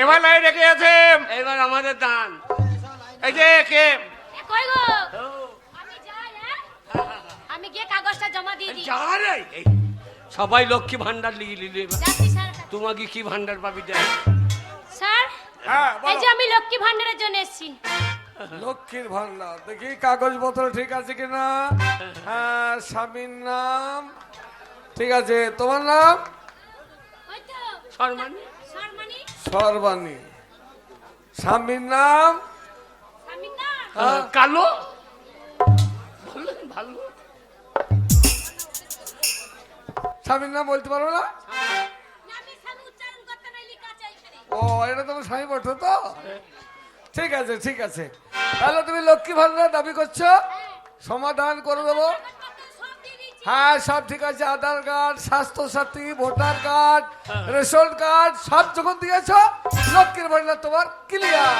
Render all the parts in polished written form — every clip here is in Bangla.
এবার লাই রেখে আছে, এবার আমাদের দান। এই যে কে কই গো? আমি যাই, হ্যাঁ? আমি গিয়ে কাগজটা জমা দিয়ে দিই। যা রে, এই সবাই লক্ষ্মী ভান্ডার লিখে নিলে, যাচ্ছি স্যার। তোমাকে কি ভান্ডার পাবি দেখ। স্যার, হ্যাঁ এই যে আমি লক্ষ্মী ভান্ডারের জন্য এসেছি। লক্ষ্মীর ভান্ডার দেখি কাগজপত্র ঠিক আছে কিনা। হ্যাঁ, স্বামীর নাম ঠিক আছে। তোমার নাম? ওই তো শর্মানি, শর্মানি। সর্বাণী। স্বামীর নাম? স্বামীর নাম? কালো। ভালো ভালো। স্বামীর নাম বলতে পারো না? আমি স্বামী উচ্চারণ করতে নাই, লেখা আছে এখানে। ও, এটা তোমার স্বামী পড়তো তো? ঠিক আছে ঠিক আছে। তাহলে তুমি লক্ষ্মী ভান্ডার দাবি করছো, সমাধান করে দেবো। সব দিয়ে দিয়েছি। হ্যাঁ, সব ঠিক আছে। আধার কার্ড, স্বাস্থ্য সাথী, ভোটার কার্ড, রেশন কার্ড সব যখন দিয়েছো, লক্ষ্মীর ভান্ডার তোমার ক্লিয়ার।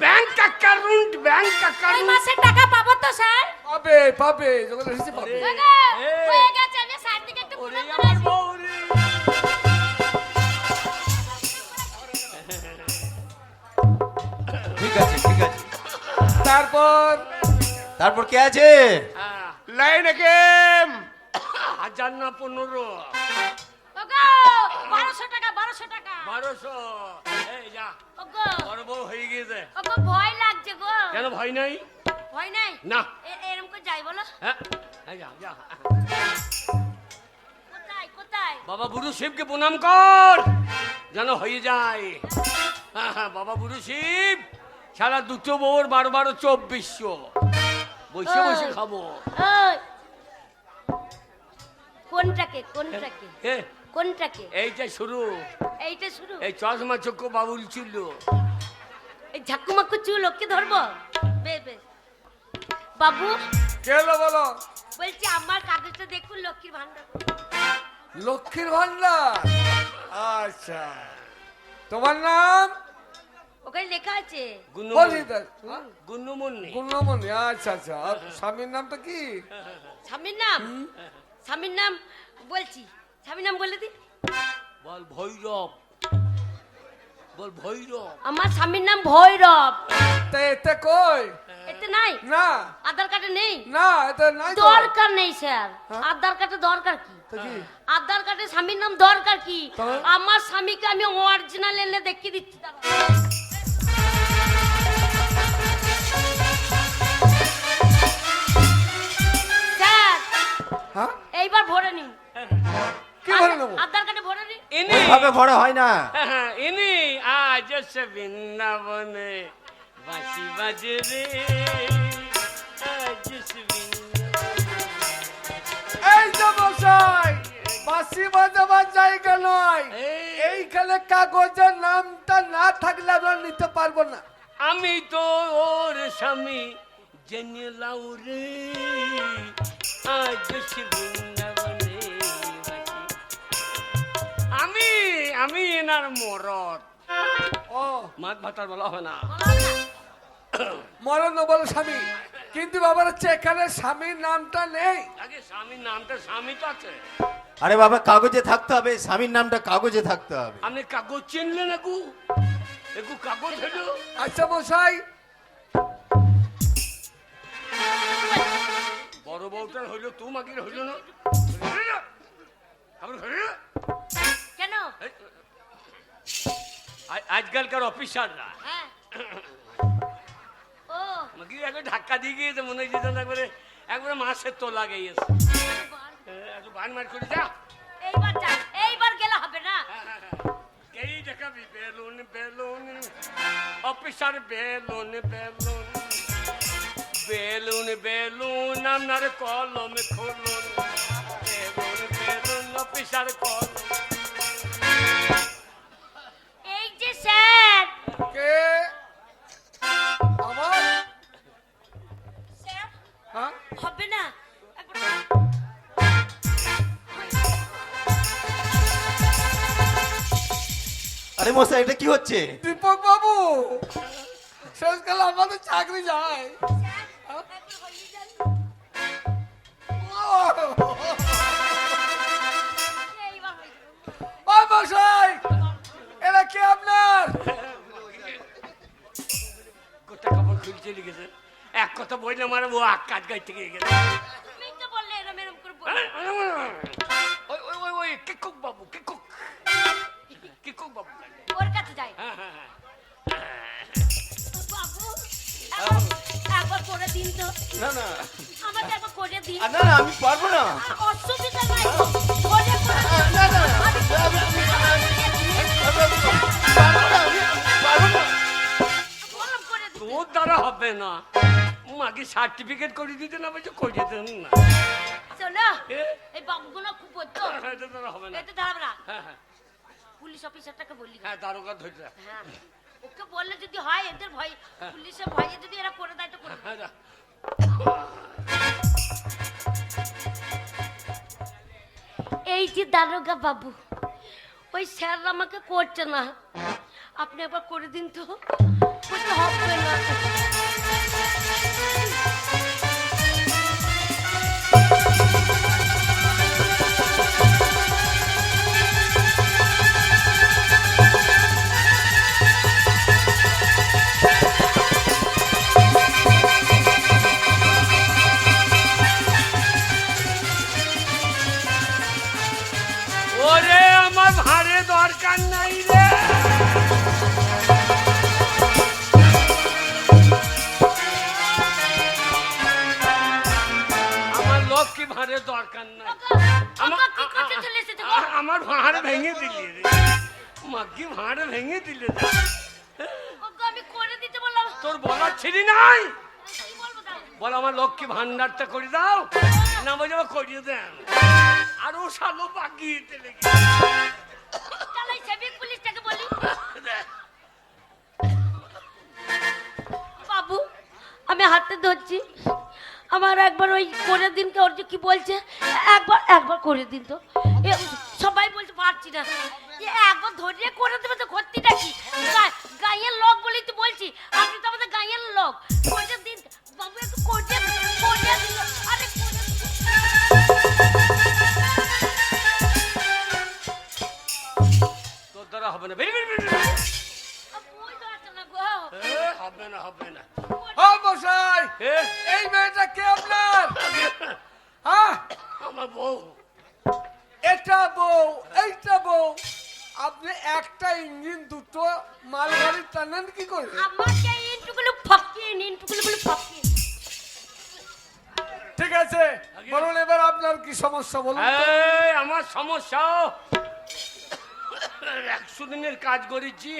ব্যাংক অ্যাকাউন্ট, ব্যাংক এই অ্যাকাউন্ট। মাসে টাকা পাবো তো স্যার? পাবে পাবে, যখন এসেছি পাবে। গো, হয়ে গেছে। আমি স্যার দিকে একটু ওরে ফোন আমার করে বউ রে। ঠিক আছে ঠিক আছে। তারপর তারপর কে আছে? লাইন রেখে 1000 না 15। ওগো 1200 টাকা, 1200 টাকা। 1200। এই যা, ওগো, বড় বউ হয়ে গিয়েছে। ওগো ভয় লাগছে গো। কেন ভয় নাই? ভয় নাই? না। এরকম করে যাই বলো। হ্যাঁ, এই যা যা। কোথায় কোথায়? বাবা বুড়ো শিবকে প্রণাম কর, যেন হয়ে যায়। হ্যাঁ হ্যাঁ, বাবা বুড়ো শিব সারা দুটো বউর 12 12 2400 বসে বসে খাবো। ওই কোনটাকে কোনটাকে এ, কোনটাকে? এইটা শুরু। এইটা শুরু? এই চশমা চক্ষু বাবুল ছিল। এই ঝাকুমাকু চুল ওকে ধরবো? বেশ বেশ। বাবু কে হলো বলো? বলছি আমার কাগজটা দেখুন, লক্ষ্মীর ভান্ডার। লক্ষ্মীর ভান্ডার। আচ্ছা, তোমার নাম? ওখানে লেখা আছে বলি তো। গুন্নুমুন্নি। গুণমণি। আচ্ছা আচ্ছা। আর স্বামীর নামটা কি? স্বামীর নাম? স্বামীর নাম বলছি, স্বামীর নাম বলে দি। বল ভৈরব, বল ভৈরব। আমার স্বামীর নাম ভৈরব। তা এতে কই? এতে নাই? না আধার কার্ডে নেই? না, এতে নাই তো। দরকার নেই স্যার, আধার কার্ডে দরকার কি? তা কি? আধার কার্ডে স্বামীর নাম দরকার কি? তবে? আমার স্বামীকে আমি অরিজিনাল এনে দেখিয়ে দিচ্ছি। দাঁড়াও। স্যার হ্যাঁ, এইবার ভরে নিন। কি ভরে নেবো? আধার কার্ডে ভরে নিন। ইনি ওইভাবে বড় হয় না। ইনি আজ সে বৃন্দাবনে বাঁশি বাজে রে, আজ সে এই যে মশাই, বাঁশি বাজাবার জায়গা নয়। এই, এইখানে কাগজের নামটা না থাকলে আমরা নিতে পারবো না। আমি তো ওর স্বামী জেনে লাউ রে, আজ সে বৃন্দাবনে বাঁশি। আমি আমি এনার মরদ। ও, মাছ ভাতার বলা হয় না। মরণ বলো স্বামী, কিন্তু বাবার হচ্ছে এখানে স্বামীর নামটা নেই। আগে স্বামীর নামটা, স্বামী তো আছে। আরে বাবা, কাগজে থাকতে হবে, স্বামীর নামটা কাগজে থাকতে হবে। আপনি কাগজ চিনলেন? একু একু কাগজ হলো। আচ্ছা মশাই, বড় বউটার হইলো, তোমাকে হইলো না? আবার হইলো না? কেন? আজকালকার অফিসাররা হ্যাঁ। ও আমাকে একবার ধাক্কা দিয়ে গিয়েছে, মনে হয়েছে যেন একবারে একবারে মাছের তোলা গিয়েছে। একটু বান মার করে যা। এইবার যা, এইবার গেলে হবে না। এই দেখাবি balloon balloon, officer balloon balloon, balloon balloon আপনার কলম খুলুন, বেলুন বেলুন অফিসার কলম। এই যে স্যার। কে? আমার? স্যার হ্যাঁ, হবে না। আরে মশাই, এটা কি হচ্ছে? দীপক বাবু, শেষকালে আমাদের চাকরি যায়। ও মশাই, এরা কে আপনার? চলে গেছে। এক কথা বললে আমার ও কাজ গাই থেকে গেছে। তুমি তো বললে এরম এরম করে বল। ওই ওই ওই ওই কিকক বাবু, কিকক কিকক বাবু। ওর কাছে যাই। হ্যাঁ হ্যাঁ হ্যাঁ। বাবু একবার করে দিন তো। না না আমাকে একবার করে দিন। না না আমি পারবো না। অসুবিধা নাই তো। করে করে না না বললাম করে দিন। তোর দ্বারা হবে না। মাকে সার্টিফিকেট করে দিতে না বলছে করিয়ে দেন না। শোনো এ? এই বাবুগুলো খুব বলতো। এটা দ্বারা হবে না। এতে দাঁড়াবে না। হ্যাঁ হ্যাঁ পুলিশ অফিসারটাকে বললি। হ্যাঁ দারোগা ধরে রাখ। হ্যাঁ ওকে বললে যদি হয় এদের ভয় পুলিশের ভয়ে যদি এরা করে দেয় তো করে দেয়। হ্যাঁ যা। এই যে দারোগা বাবু ওই স্যার আমাকে করছে না, আপনি একবার করে দিন তো। বলতে হবে না। ওরে আমার ভাড়ে দরকার নাই রে। আমার লক্ষ্মী ভাড়ে দরকার নাই। ওগো, কি করতে চলে এসেছে গো? আমার ভাড় ভেঙে দিলি রে। মাকে ভাড় ভেঙে দিলে রে। ওগো, আমি করে দিতে বললাম। তোর বলার ছিলি নাই। কি বলবো দাও? বল আমার লক্ষ্মী ভান্ডারটা করে দাও, না বলে আবার করিয়ে দেন। আরো সালো বাকি লেগে চালাই সেবিক পুলিশটাকে বলি। বাবু আমি হাতে ধরছি, আমার একবার ওই করে দিন কে, ওর যে কি বলছে একবার একবার করে দিন তো। এ, সবাই বলছে পারছি না। এ, একবার ধরিয়ে করে দেবে তো ঘরটিটা কি গাঁয়ের লোক বলেই তো বলছি, আপনি তো আমাদের গাঁয়ের লোক। করে দিন বাবু, একটু করে দিন। আরে করে দিন। তোর দ্বারা হবে না। বেরি বেরি বেরি বেরি। বই তো আছে না গো। হবে না হবে না। ও মশাই, এ, এই মেয়েটা কে আপনার? হ্যাঁ, আমার বউ। এটা বউ, এইটা বউ। আপনি একটা ইঞ্জিন দুটো মালগাড়ি টানেন কি করে? আমাকে ইনটুকুলো ফাকিয়ে ইনটুকুলো ফাকিয়ে। ঠিক আছে, বলুন এবার আপনার কি সমস্যা বলুন তো? এই, আমার সমস্যা 100 দিনের কাজ করেছি।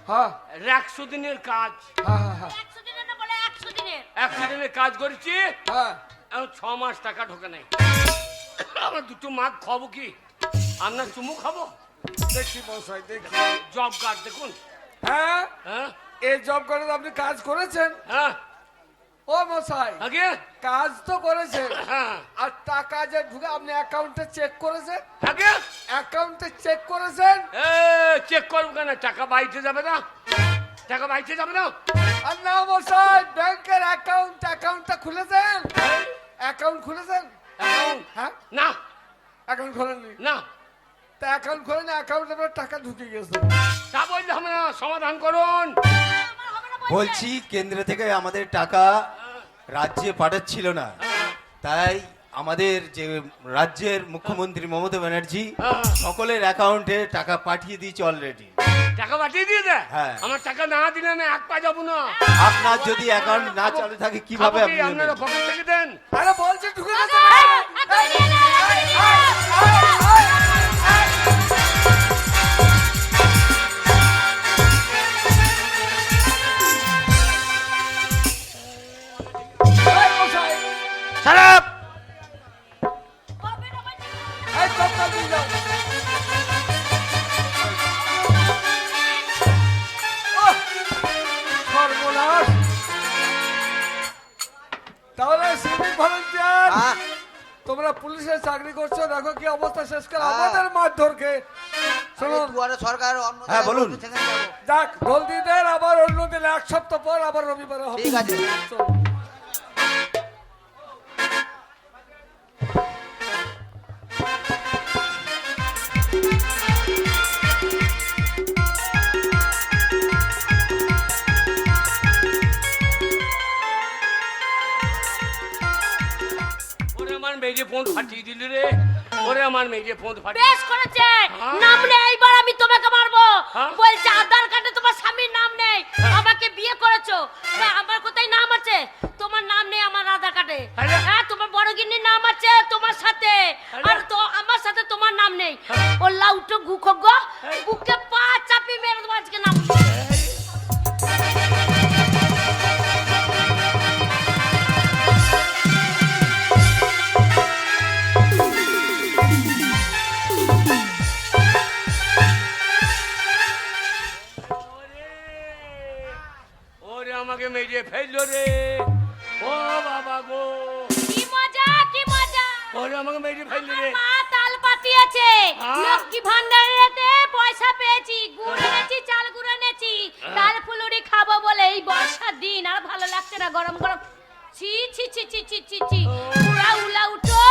হ্যাঁ 100 দিনের কাজ। হ্যাঁ হ্যাঁ 100 দিনের না বলে 100 দিনের। 100 দিনের কাজ করেছি। হ্যাঁ। এখন 6 মাস টাকা ঢোকে নাই। আমার দুটো মাছ খাবো কি? আপনার চুমু খাবো? দেখি মশাই দেখি। জব কার্ড দেখুন। হ্যাঁ, হ্যাঁ এই জব করে আপনি কাজ করেছেন? হ্যাঁ ও মশাই, আগে কাজ তো করেছেন, হ্যাঁ আর টাকা যে ঢুকে আপনি অ্যাকাউন্টে চেক করেছেন? আগে অ্যাকাউন্টে চেক করেছেন? চেক করবো কেন? টাকা বাইতে যাবে না? টাকা বাইতে যাবে না? আর না মশাই, ব্যাংকের অ্যাকাউন্টটা খুলেছেন? অ্যাকাউন্ট খুলেছেন? অ্যাকাউন্ট? হ্যাঁ, না অ্যাকাউন্ট খোলেননি? না, তা অ্যাকাউন্ট খোলেন, অ্যাকাউন্টে আপনার টাকা ঢুকে গেছে। তা বললে হবে না। সমাধান করুন। আমার হবে না বলছে। বলছি কেন্দ্র থেকে আমাদের টাকা রাজ্যে পাঠাচ্ছিল না, তাই আমাদের যে রাজ্যের মুখ্যমন্ত্রী মমতা ব্যানার্জি সকলের অ্যাকাউন্টে টাকা পাঠিয়ে দিয়েছে অলরেডি। টাকা পাঠিয়ে দিয়ে দেয়? হ্যাঁ। আমার টাকা না দিলে আমি এক পা যাবো না। আপনার যদি অ্যাকাউন্ট না চালু থাকে কিভাবে খাবো আপনি কি? আপনারা নেবেন? পকেট থেকে দেন। আরে বলছে ঢুকে গেছে। করে দিয়ে দে, করে দিয়ে দে। এই মশাই, খারাপ হবে না বলছে। এই চপ্পল দিয়ে যাও। ওহ, সর্বনাশ। তাহলে সিভিক ভলেন্টিয়ার, তোমরা পুলিশের চাকরি করছো, দেখো কি অবস্থা শেষ করে আমাদের মারধরকে। শুনুন, দুয়ারে সরকার অন্য হ্যাঁ, বলুন। সেখানে যাবো। যাক জলদি দেন, আবার অন্য দিন এক সপ্তাহ পর আবার রবিবারে হবে। ঠিক আছে। চলো। পোঁত ফাটিয়ে দিলি রে, ওরে আমার মেয়ে পোঁত ফাটিয়ে। বেশ করেছে, হ্যাঁ। নাম নেই, এইবার আমি তোমাকে মারবো। হ্যাঁ। বলছে আধার কার্ডে তোমার স্বামীর নাম নেই, আমাকে বিয়ে করেছো। হ্যাঁ, আমার কোথায় নাম আছে? তোমার নাম নেই আমার আধার কার্ডে। আরে। হ্যাঁ, তোমার বড় গিন্নির নাম আছে তোমার সাথে, আরে। আর তো আমার সাথে তোমার নাম নেই। হ্যাঁ। ও লাউটো গুখগো, বুকে পা চাপি মেরে দেবো আজকে নাম। ওরে, ওরে আমাকে মেরে ফেললো রে, ও বাবা গো, কি মজা, কি মজা। ওরে আমাকে মেরে ফেললো রে। মা তাল পাতিয়েছে, হ্যাঁ। লক্ষ্মী ভান্ডারেতে পয়সা পেয়েছি, গুড় এনেছি, চাল গুড় এনেছি, তাল ফুলুরি খাবো বলে এই বর্ষার দিন আর ভালো লাগছে না, গরম গরম। ছি ছি ছি ছি ছি ছি ছি, পুরা উলা উঠো।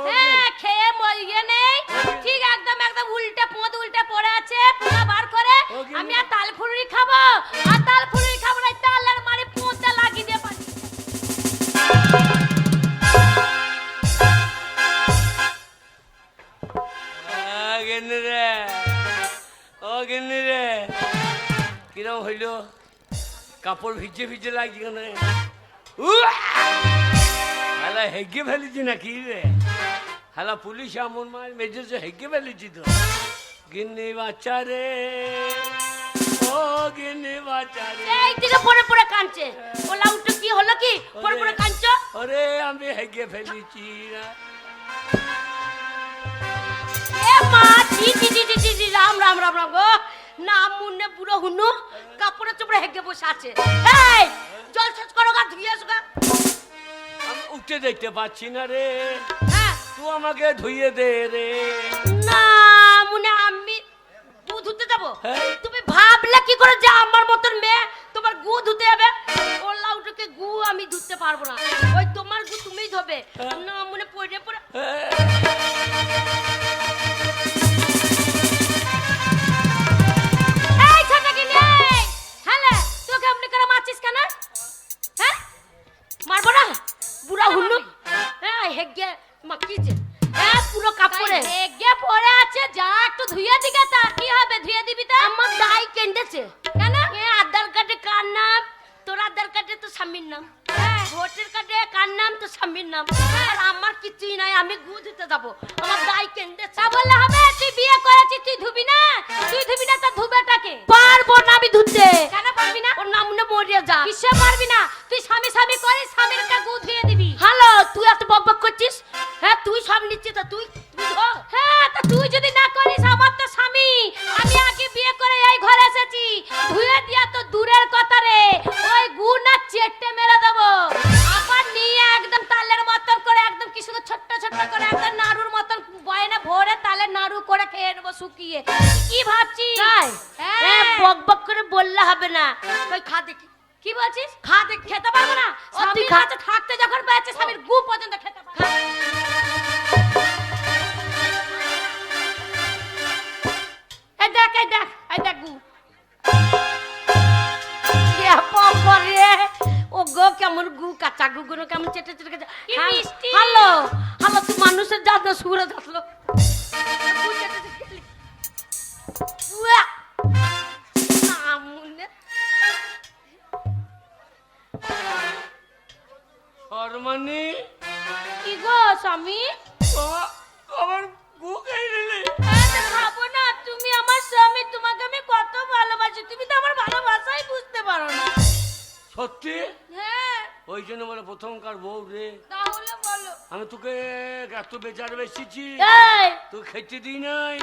হ্যাঁ, খেয়ে মরিয়ে নেই, ঠিক একদম একদম উল্টে পোঁত উল্টে পড়ে আছে, পুরা বার করে। আমি আর তাল ফুলুরি খাবো, আর তাল ফুলুরি খাবো না, তালের মারি পোঁতটা লাগিয়ে দিয়ে পারি। গেন্নি রে, ও গেন্নি রে, কিরম হইল? কাপড় ভিজে ভিজে লাগছে কেন? হ্যালা হেগে ফেলেছি নাকি রে? হ্যালা পুলিশ এমন মার মেজেছে, হেগে ফেলেছি তো। গিন্নি বাচ্চা রে, ও গিন্নি বাচ্চা রে, এই দিকে পড়ে পড়ে কাঁদছে। ও লাউটো কি হলো কি? পড়ে পড়ে কাঁদছো? ওরে আমি হেগে ফেলেছি না। এ মা, জি জি জি জি জি জি, রাম রাম রাম রাম গো। নাম মুন্নে বুড়ো হুনু কাপড়ে চোপড়ে হেগে বসে আছে। এই জল ছচ করো গা, ধুয়ে আসো গা। আমি উঠতে দেখতে পাচ্ছি না রে, হ্যাঁ, তুই আমাকে ধুইয়ে দে রে। না মুনে আমি গু ধুতে যাবো? হ্যাঁ। তুমি ভাবলে কি করে যে আমার মতন মেয়ে তোমার গু ধুতে যাবে? ও লাউটোকে গু আমি ধুতে পারবো না, ওই তোমার গু তুমিই ধোবে। না মুনে পড়ে পড়ে। এই ছোট গিনি, হ্যালে তোকে এমনি করে মারছিস কেন? হ্যাঁ, মারবো না বুড়া হুল্লু। হ্যাঁ, হেগে মাকিছে। হ্যাঁ, পুরো কাপড়ে হেগে পড়ে আছে, যা একটু ধুইয়ে দিকে। তা কি হবে, ধুইয়ে দিবি তো? আমার দাই কেন্দেছে কেন? এ আধার কার্ডে কার নাম? তোর আধার কার্ডে তো স্বামীর নাম, ভোটার কার্ডে কার নাম? তো স্বামীর নাম। আর আমার কিছুই নাই, আমি গু দিতে যাবো, আমার দাই কেন্দেছে। তা বললে হবে? তুই বিয়ে করেছিস, তুই ধুবি না? তুই ধুবি না তো ধুবেটাকে? পারবো না আমি ধুতে। কেন পারবি না? ওর নাম না মরিয়া যা। কিসে পারবি না? তুই স্বামী স্বামী করিস, স্বামীর কা গু ধুয়ে দিবি। হ্যালো, তুই এত বকবক করছিস? হ্যাঁ, তুই সব নিচ্ছিস তো তুই ধো। হ্যাঁ, তা তুই যদি না করিস, আমার তো স্বামী, আমি আগে বিয়ে করে এই ঘরে এসেছি, ধুয়ে দিয়া তো দূরের কথা রে, ওই গু না চেটে মেরে দেবো। আবার নিয়ে একদম তালের মতন করে, একদম কি সুন্দর ছোট্ট ছোট্ট করে, একদম নাড়ুর মতন বয়নে ভরে তালের নাড়ু করে খেয়ে নেবো শুকিয়ে। কি ভাবছিস? হ্যাঁ, বক বক করে বললে হবে না। তুই খা দেখি। কি বলছিস? খা দেখি। খেতে পারবো না, স্বামীর কাছে থাকতে যখন পেয়েছে, স্বামীর গু পর্যন্ত খেতে পারবো না। এই দেখ, এই দেখ, এই দেখ গু। ইয়া বাবা রে, ও গো কেমন গু, কাঁচা গু গুলো কেমন চেটে চেটে কাঁচা। কি মিষ্টি। হ্যালো হ্যালো, তুই মানুষের জাত না, সুরে যাতলো। গু চেটে চেটে খেলি। উয়া, আমুনে। হরমানি, কি গো স্বামী? আমার গু খেয়ে নিলি। খাবো না, তুমি আমার স্বামী, তোমাকে আমি কত ভালোবাসি, তুমি তো আমার ভালোবাসাই বুঝতে পারো না। সত্যি? হ্যাঁ, ওই জন্য বলে প্রথমকার বউ রে, তাহলে বলো। আমি তোকে এত বেচার বেশিছি, এই, তুই খেতে দিই নাই।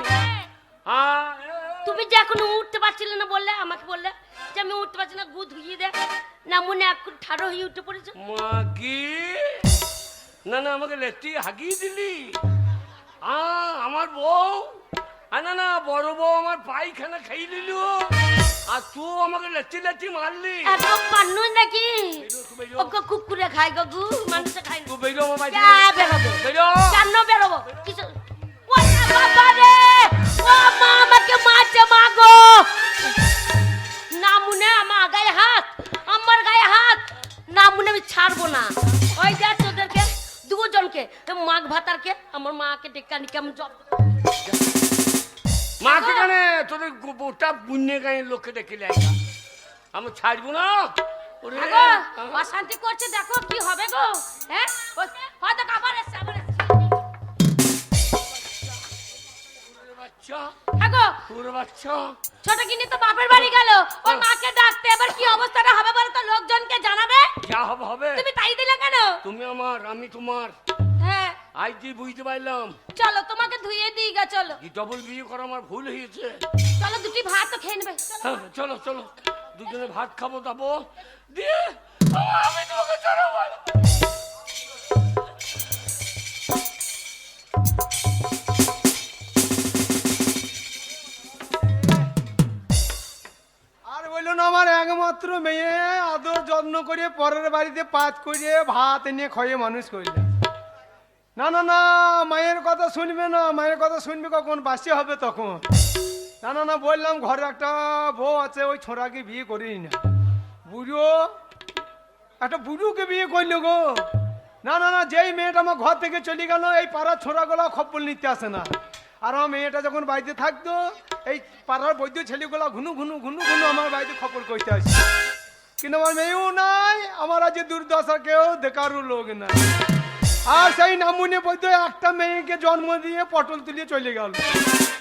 তুমি যে এখনো উঠতে পারছিলে না, বললে আমাকে, বললে যে আমি উঠতে পারছি না, গু ধুইয়ে দে না, মনে এখন ঠাড়ো হয়ে উঠে পড়েছে। মাগি, না না আমাকে লেট্টি হাগিয়ে দিলি। আমার বউ, না না বড় বউ আমার পায়খানা খাইয়ে দিল, আর তুই আমাকে লেট্টি লেট্টি মারলি। একদম পান্নু নাকি? বেরো, ওকে কুকুরে খাই গো, গু মানুষে খাই না। তুই বেরো আমার বাড়ি যা, বেরোবে। বেরো। কেন বেরোবো? কিছু ও বাবা রে, ও মা আমাকে মারছে, মা গো। না মুনে আমার গায়ে হাত, আমার গায়ে হাত, না মুনে আমি ছাড়বো না। ওই দেখ তোদেরকে দুজনকে মাগ ভাতারকে আমার মাকে ডেকে আনি কেমন জব মাকে কানে তোদের গোটা পুণ্যে গায়ে লোককে ডেকে লাই আমি ছাড়বো না ওরে আগো অশান্তি করছে দেখো কি হবে গো হ্যাঁ হয়তো আবার এসছে বাচ্চা আগো তোর বাচ্চা ছোট কিনি তো বাপের বাড়ি গেল ওর মাকে ডাকতে এবার কি অবস্থাটা হবে বলো তো লোকজনকে জানাবে যা হবে হবে তুমি তাই দিলে কেন তুমি আমার আমি তোমার হ্যাঁ আজ দিয়ে বুঝতে পারলাম চলো তোমাকে ধুইয়ে দিই গা চলো কি ডবল বিয়ে করা আমার ভুল হয়েছে চলো দুটি ভাত তো খেয়ে নেবে চলো। হ্যাঁ, চলো চলো দুজনে ভাত খাবো দাবো দিয়ে আমি তোমাকে চড়াবো আর বললো না আমার একমাত্র মেয়ে আদর যত্ন করে পরের বাড়িতে পাত করে ভাত এনে খয়ে মানুষ করলে না না না মায়ের কথা শুনবে না মায়ের কথা শুনবে কখন বাসি হবে তখন না না না বললাম ঘরে একটা বউ আছে ওই ছোড়াকে বিয়ে করিনি না বুড়ো একটা বুড়োকে বিয়ে করলো গো না না না যেই মেয়েটা আমার ঘর থেকে চলে গেল এই পাড়ার ছোড়াগুলো খপ্পল নিতে আসে না আর আমার মেয়েটা যখন বাড়িতে থাকতো এই পাড়ার বৈদ্য ছেলেগুলো ঘুনু ঘুনু ঘুনু ঘুনু আমার বাড়িতে খপর করতে আসে কিন্তু আমার মেয়েও নাই আমার আজ দুর্দশা কেউ দেখারও লোক নাই আর সেই নামুনে বৈদ্য একটা মেয়েকে জন্ম দিয়ে পটল তুলিয়ে চলে গেল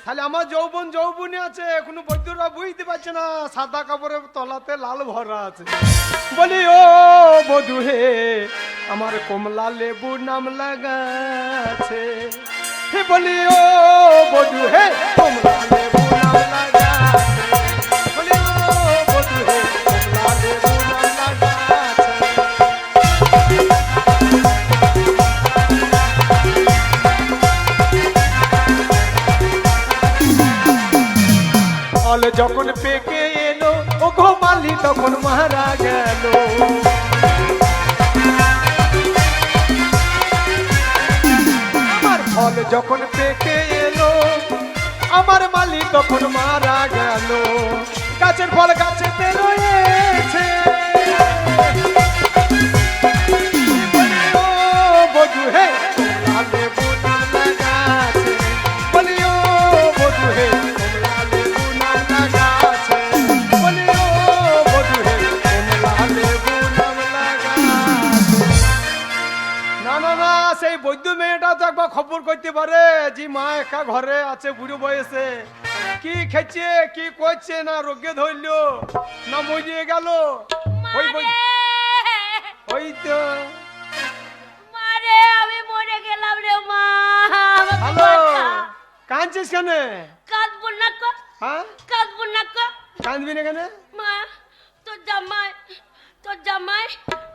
তাহলে আমার যৌবনে আছে এখনো বৈদ্যরা বুঝতে পারছে না সাদা কাপড়ের তলাতে লাল ভরা আছে বলি ও বধু হে আমার কমলা লেবু নাম লাগাছে হে বলি ও বধু হে কমলা লেবু নাম লাগাছে বলি ও বধু হে কমলা লেবু নাম লাগাছে ফল যখন পেকে এলো ও ঘোমালি তখন মারা গেল আমার ফল যখন পেকে এলো আমার মালি তখন মারা গেল গাছের ফল গাছেতে রয়েছে ও বধু হে কমলা লেবু নাম লাগাছে বলি ও বধু হে কমলা লেবু নাম লাগাছে বলি ও বধু হে কমলা লেবু নাম লাগাছে না না না সেই বৈদ্য মেয়েটা তো একবার খবর করতে পারে যে মা একা ঘরে আছে বুড়ো বয়সে কি খেছে কি করছে না রোগে ধরলো না মরিয়ে গেল ওই ওই তো মারে আমি মরে গেলাম রে মা হ্যালো কাঁদছিস কেন কাঁদবো না কো হ্যাঁ কাঁদবো না কো কাঁদবি না কেন মা তোর জামাই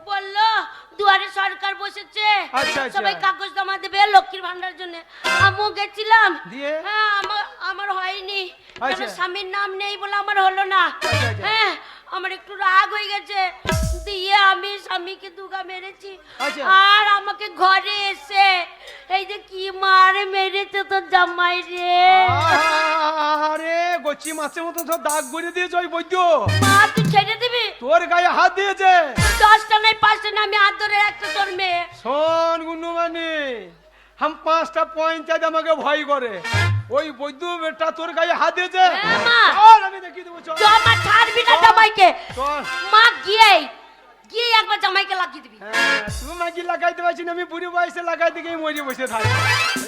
বললো দুয়ারে সরকার বসেছে আচ্ছা, আচ্ছা। সবাই কাগজ জমা দেবে লক্ষ্মীর ভান্ডার জন্য আমিও গেছিলাম দিয়ে? হ্যাঁ আমার হয়নি আচ্ছা। কেন স্বামীর নাম নেই বলে আমার হলো না আচ্ছা, আচ্ছা। হ্যাঁ আমার একটু রাগ হয়ে গেছে দিয়ে আমি স্বামীকে দুগা মেরেছি আচ্ছা। আর আমাকে ঘরে এসে এই যে কি মার মেরেছে তোর জামাই রে আরে গচ্ছি মাছের মতো সব দাগ করে দিয়েছে ওই বৈদ্য মা তুই ছেড়ে দিবি তোর গায়ে হাত দিয়েছে 10টা নাই 5টা না আমি হাত ধরে একটা তোর মেয়ে শোন গুন্ডুমানি হাম 5টা পঞ্চায়েত আমাকে ভয় করে ওই বৈদ্য বেটা তোর গায়ে হাত দিয়েছে হ্যাঁ, মা। চল আমি দেখিয়ে দেবো চল জামা ছাড়বি না জামাইকে চল মা গিয়ে একবার জামাইকে লাগিয়ে দিবি হ্যাঁ, তুমি মাগি লাগাইতে পারছি না আমি বুড়ি বয়সে লাগাইতে গিয়ে মরে বসে থাকি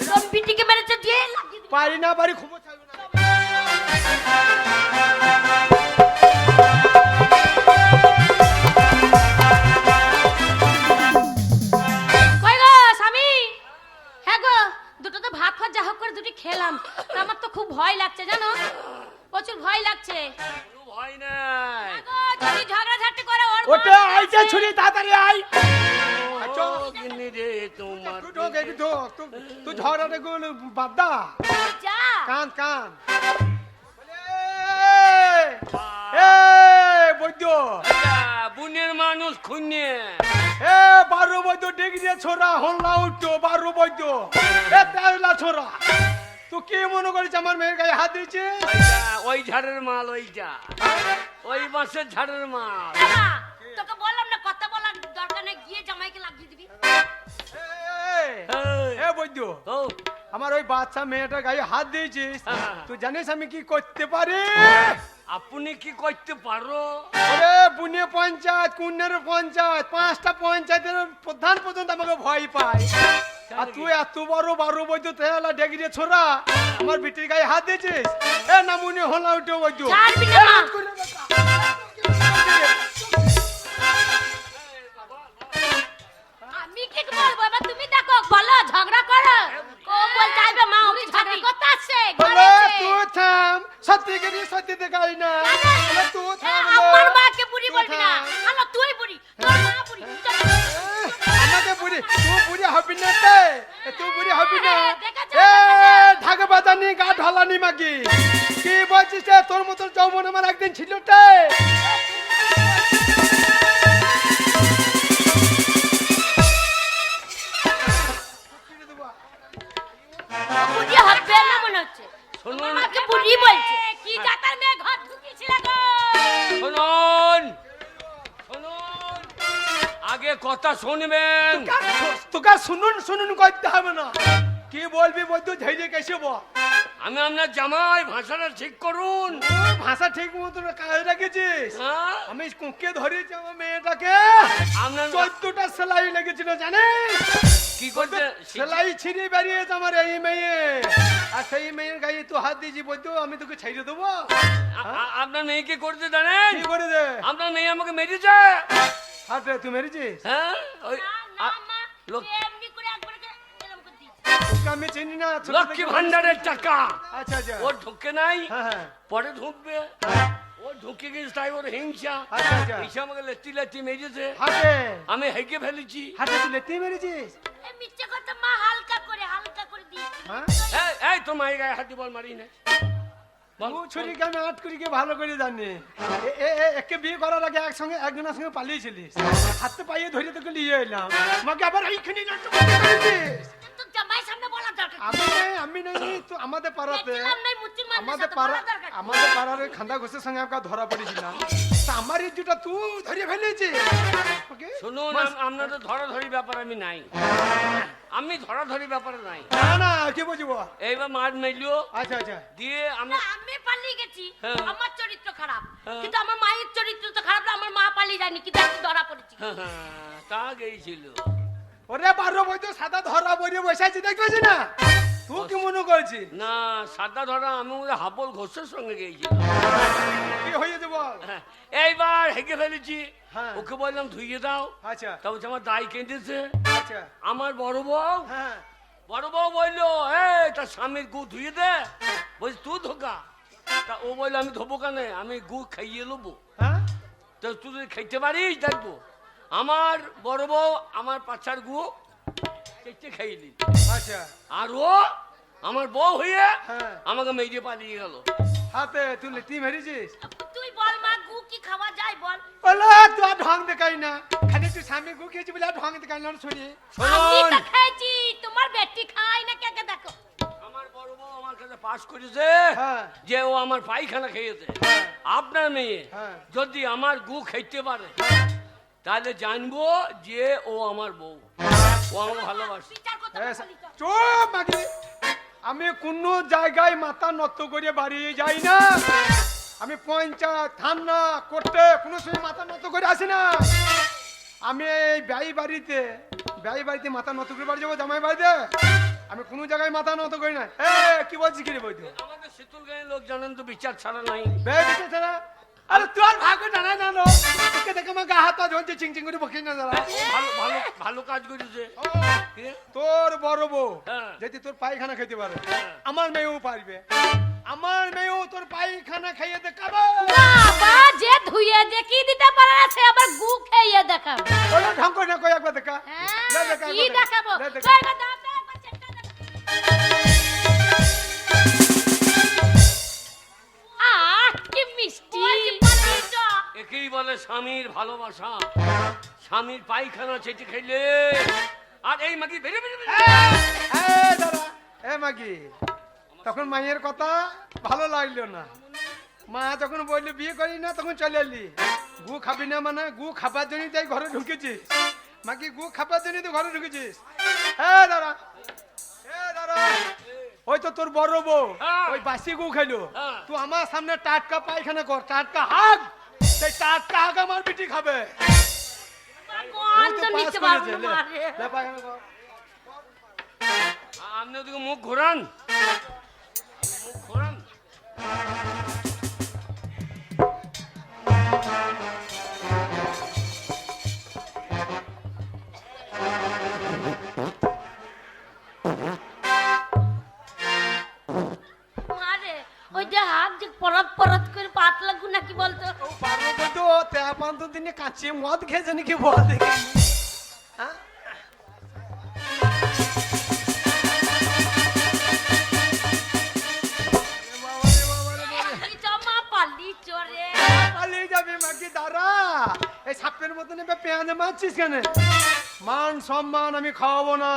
তোর পিটিকে মেরেছে দিয়ে লাগিয়ে দিবি পারি না পারি খবর থাকবে না কই গো স্বামী হ্যাঁ গো দুটো তো ভাত যা হোক করে দুটি খেলাম তা আমার তো খুব ভয় লাগছে জানো প্রচুর ভয় লাগছে ভয় নাই হ্যাঁ গো, যদি ঝগড়াঝাটি করে ওর ওটা বর আইছে আছে। ছুরি তাড়াতাড়ি আই আচ্ছা ও গিন্নি রে তোমার তুই ঢোক একটু ঢোক তুই ঝড়াটা গুলো বাদ দা যা কান কান এ বৈদ্য বুনের মানুষ খুঁজে এ বারো বৈদ্য ডেকে দিয়ে ছোড়া হল্লা উঠতো বারো বৈদ্য এ তেরলা ছোড়া তুই কি মনে করিস আমার মেয়ের গায়ে হাত দিয়েছে ওই ঝাড়ের মাল ওইটা ওই বাঁশের ঝাড়ের মাল বাবা, তোকে বললাম না কথা বলার দরকার নেই গিয়ে জামাইকে লাগিয়ে দিবি এই, এ বৈদ্য ও আমার ওই বাচ্চা মেয়েটার গায়ে হাত দিয়েছিস হ্যাঁ। তুই জানিস আমি কি করতে পারি আপনি কি করতে পারো? ওরে বুনে পঞ্চায়েত কুন্নের পঞ্চায়েত 5টা পঞ্চায়েতের প্রধান পর্যন্ত আমাকে ভয় পায় আর তুই এত বড় 12 বৈদ্য তেলা ডেগিয়ে ছোড়া আমার বিটির গায়ে হাত দিয়েছিস এ নামুনি হলা উঠে বৈদ্য ছাড়বি না মা। আমি কি বলবো এবার তুমি দেখো বলো ঝগড়া করো ও বল চাইবে মা উনি ঝগড়া করতে আসছে বলে তুই থাম সত্যি করে সত্যি দেখাই না বলে তুই থাম রে। আমার মাকে বুড়ি বলবি না হ্যালো তুই বুড়ি তোর মা বুড়ি আমাকে বুড়ি তুই বুড়ি হবি না তে তুই বুড়ি হবি না দেখাচ্ছে, এ ঢাকা বাজানি গা ঢালানি মাগি কি বলছিস রে? তোর মতন যৌবন আমার একদিন ছিল তে বুড়ি হবে না মনে হচ্ছে শুনুন আমাকে বুড়ি বলছে কি জাতার মেয়ে ঘর ঢুকিয়েছিল গো শুনুন শুনুন আগে কথা শুনবেন। তোকে শুনুন শুনুন করতে হবে না কি বলবি বৈদ্য ঝেড়ে কেসে বল আমি আপনার জামাই ভাষাটা ঠিক করুন। ওই ভাষা ঠিক মতো কাজ রেখেছিস হ্যাঁ? আমি কুঁকে ধরেছি আমার মেয়েটাকে আপনার 14টা সেলাই লেগেছিল জানিস কি করতে সেলাই ছিঁড়ে বেরিয়েছে আমার এই মেয়ে আর সেই মেয়ের গায়ে তুই হাত দিয়েছি বলতো আমি তোকে ছেড়ে দেবো আপনার মেয়ে কি করতে জানেন? কি করে দে আপনার মেয়ে আমাকে মেরেছে। হাত রে তুই মেরেছিস হ্যাঁ ওই না আ- মা লোক এমনি করে একবার এরকম করে দিই তোকে আমি চিনি না ছোট লক্ষ্মী থেকে- ভান্ডারের টাকা আচ্ছা আচ্ছা ও ঢুকে নাই, হ্যাঁ হ্যাঁ পরে ঢুকবে। ও ঢুকে গেছে তাই ওর হিংসা আচ্ছা আচ্ছা হিংসা আমাকে লেটি লেটি মেরেছে। হাতে আমি হেগে ফেলেছি। হাতে তুই লেতে মেরেছিস এই মিথ্যে কথা মা হালকা করে দিই হ্যাঁ এই তো মায়ের গায়ে হাত দিয়ে বল মারি না বল, ও ছুরিকে আমি আট করিকে ভালো করে জানি একে বিয়ে করার আগে একসঙ্গে একজনের সঙ্গে পালিয়েছিলিস হাতে পাইয়ে ধরে তোকে নিয়ে এলাম আমাকে আবার এইখানে নষ্ট করতে পেরেছিস। তো জামাই সামনে বলা দরকার আমি নাই তো আমাদের পাড়াতে দেখলাম নাই মুচির মানুষ আমাদের পাড়া আমাদের পাড়ার ওই খান্দা ঘোষের সঙ্গে আমাকে ধরা পড়েছিলাম তা আমার ইজ্জুটা তুই ধরে ফেলেছিস ওকে শুনুন আপনাদের ধরাধরি ব্যাপার আমি নাই, আমি ধরাধরি ব্যাপারে নাই। না না কি বুঝবো এইবার মার মেলিও আচ্ছা আচ্ছা দিয়ে আমি না, আমি পালিয়ে গেছি হ্যাঁ। আমার চরিত্র খারাপ হ্যাঁ। কিন্তু আমার মায়ের চরিত্র তো খারাপ না আমার মা পালিয়ে যায়নি কিন্তু আমি ধরা পড়েছি তা গেছিল। ওরে 12 বছর সাদা ধরা বইরে বসে আছি দেখতেছি না তুই কি মনে করছিস না সাদা ধরা আমি ওদের হাবল ঘোষের সঙ্গে গিয়েছিলাম। কি হয়েছে বল হ্যাঁ, এইবার হেগে ফেলেছি। হ্যাঁ। ওকে বললাম ধুইয়ে দাও, আচ্ছা তা বলছে আমার দায় কেঁদেছে। আচ্ছা আমার বড় বউ হ্যাঁ বললো তার স্বামীর গু ধুয়ে দে। বলছি তুই ধোকা, তা ও বললো আমি ধোবো কেন, আমি গু খাইয়ে নেবো। হ্যাঁ তো তুই যদি খাইতে পারিস দেখবো। আমার বড় বউ আমার পাছার গু কেটে খাইয়ে দিল, আচ্ছা আর ও আমার বউ হয়ে হ্যাঁ আমাকে মেরে পালিয়ে গেল। হাতে তুই লেটি মেরেছিস তুই বল মা গু কি খাওয়া যায় বল বলে তুই আর ঢং দেখাই না খালি তুই স্বামী গুকিয়েছি বলে আর ঢং দেখাই না ছড়ি আমি শুনুন তো খাইছি তোমার বেটি খাই না কে কে দেখো আমার বড় বউ আমার কাছে পাস করেছে হ্যাঁ যে ও আমার পায়খানা খেয়েছে। আপনার মেয়ে হ্যাঁ। যদি আমার গু খাইতে পারে তাহলে জানবো যে ও আমার বউ, ও আমাকে ভালোবাসে। বিচার করতে হ্যাঁ, বলি তো চুপ মাগি আমি কোনো জায়গায় মাথা নত করে বাড়িয়ে যাই না আমি পঞ্চায়েত থানা করতে কোনো সময় মাথা নত করে আসি না আমি এই ব্যয় বাড়িতে মাথা নত করে বাড়ি যাবো জামাই বাড়িতে আমি কোনো জায়গায় মাথা নত করি না এ কি বলছি কি রে বই তুই আমাদের শীতল গায়ের লোক জানেন তো বিচার ছাড়া নাই। ব্যয় দিতে ছাড়া আরে তোর ভাগ্য জানা জানো তোকে দেখে আমার গা হাত ঝলছে চিং চিং করে বকিস না যারা ও ভালো ভালো ভালো কাজ করেছে। কি? তোর বড় বউ হ্যাঁ। যদি তোর পায়খানা খেতে পারে হ্যাঁ। আমার মেয়েও পারবে আমার মেয়েও তোর পায়খানা খাইয়ে দেখাবো বাবা যে ধুইয়ে দেখিয়ে দিতে পারে না সে আবার গু খেয়ে দেখাবো বলো ঢঙ্ক না কই একবার দেখা হ্যাঁ লে দেখা, কি একবার দেখাবো লে দেখা। কই কথা আছে একবার চেষ্টা দেখাবো কি মিষ্টি একেই বলে স্বামীর ভালোবাসা। স্বামীর পায়খানা চেটে খাইলে আর এই মাগি বেরে বেরে বেরে। দাদা এ মাগি তখন মায়ের কথা ভালো লাগলো না মা যখন বললো বিয়ে করি না তখন চলে এলি গু খাবি না মানে গু খাবার জন্যই তাই ঘরে ঢুকেছিস মাকে গু খাবার জন্য তুই ঘরে ঢুকেছিস? এ দাঁড়া, এ দাঁড়া, ওই তো তোর বড় বউ হ্যাঁ। ওই বাসি গু খাইলো, হ্যাঁ। তুই আমার সামনে টাটকা পায়খানা কর, টাটকা হাগ, সেই টাটকা হাগ আমার বিটি খাবে। কোন তুই তো তো নিতে পাস পারবো করেছে, না লে, মারে। লে পায়খানা কর। আপনি ওদিকে মুখ ঘোরান, মুখ ঘোরান। মারে ওই যে হাত যে পরত পরত করে পাতলা গু নাকি বলতো? ও পারবো বলতো, তেপান্ত দিনে কাঁচিয়ে মদ খেয়েছে নাকি বল দেখি। হ্যাঁ? এ বাবা রে বাবা রে বাবা। এই জমা পালি চরে। পালিয়ে যাবে মাকে, দাঁড়া। এই সাপের মতন এবার পেঁয়াজে মারছিস কেন? মান সম্মান আমি খাওয়াবো না,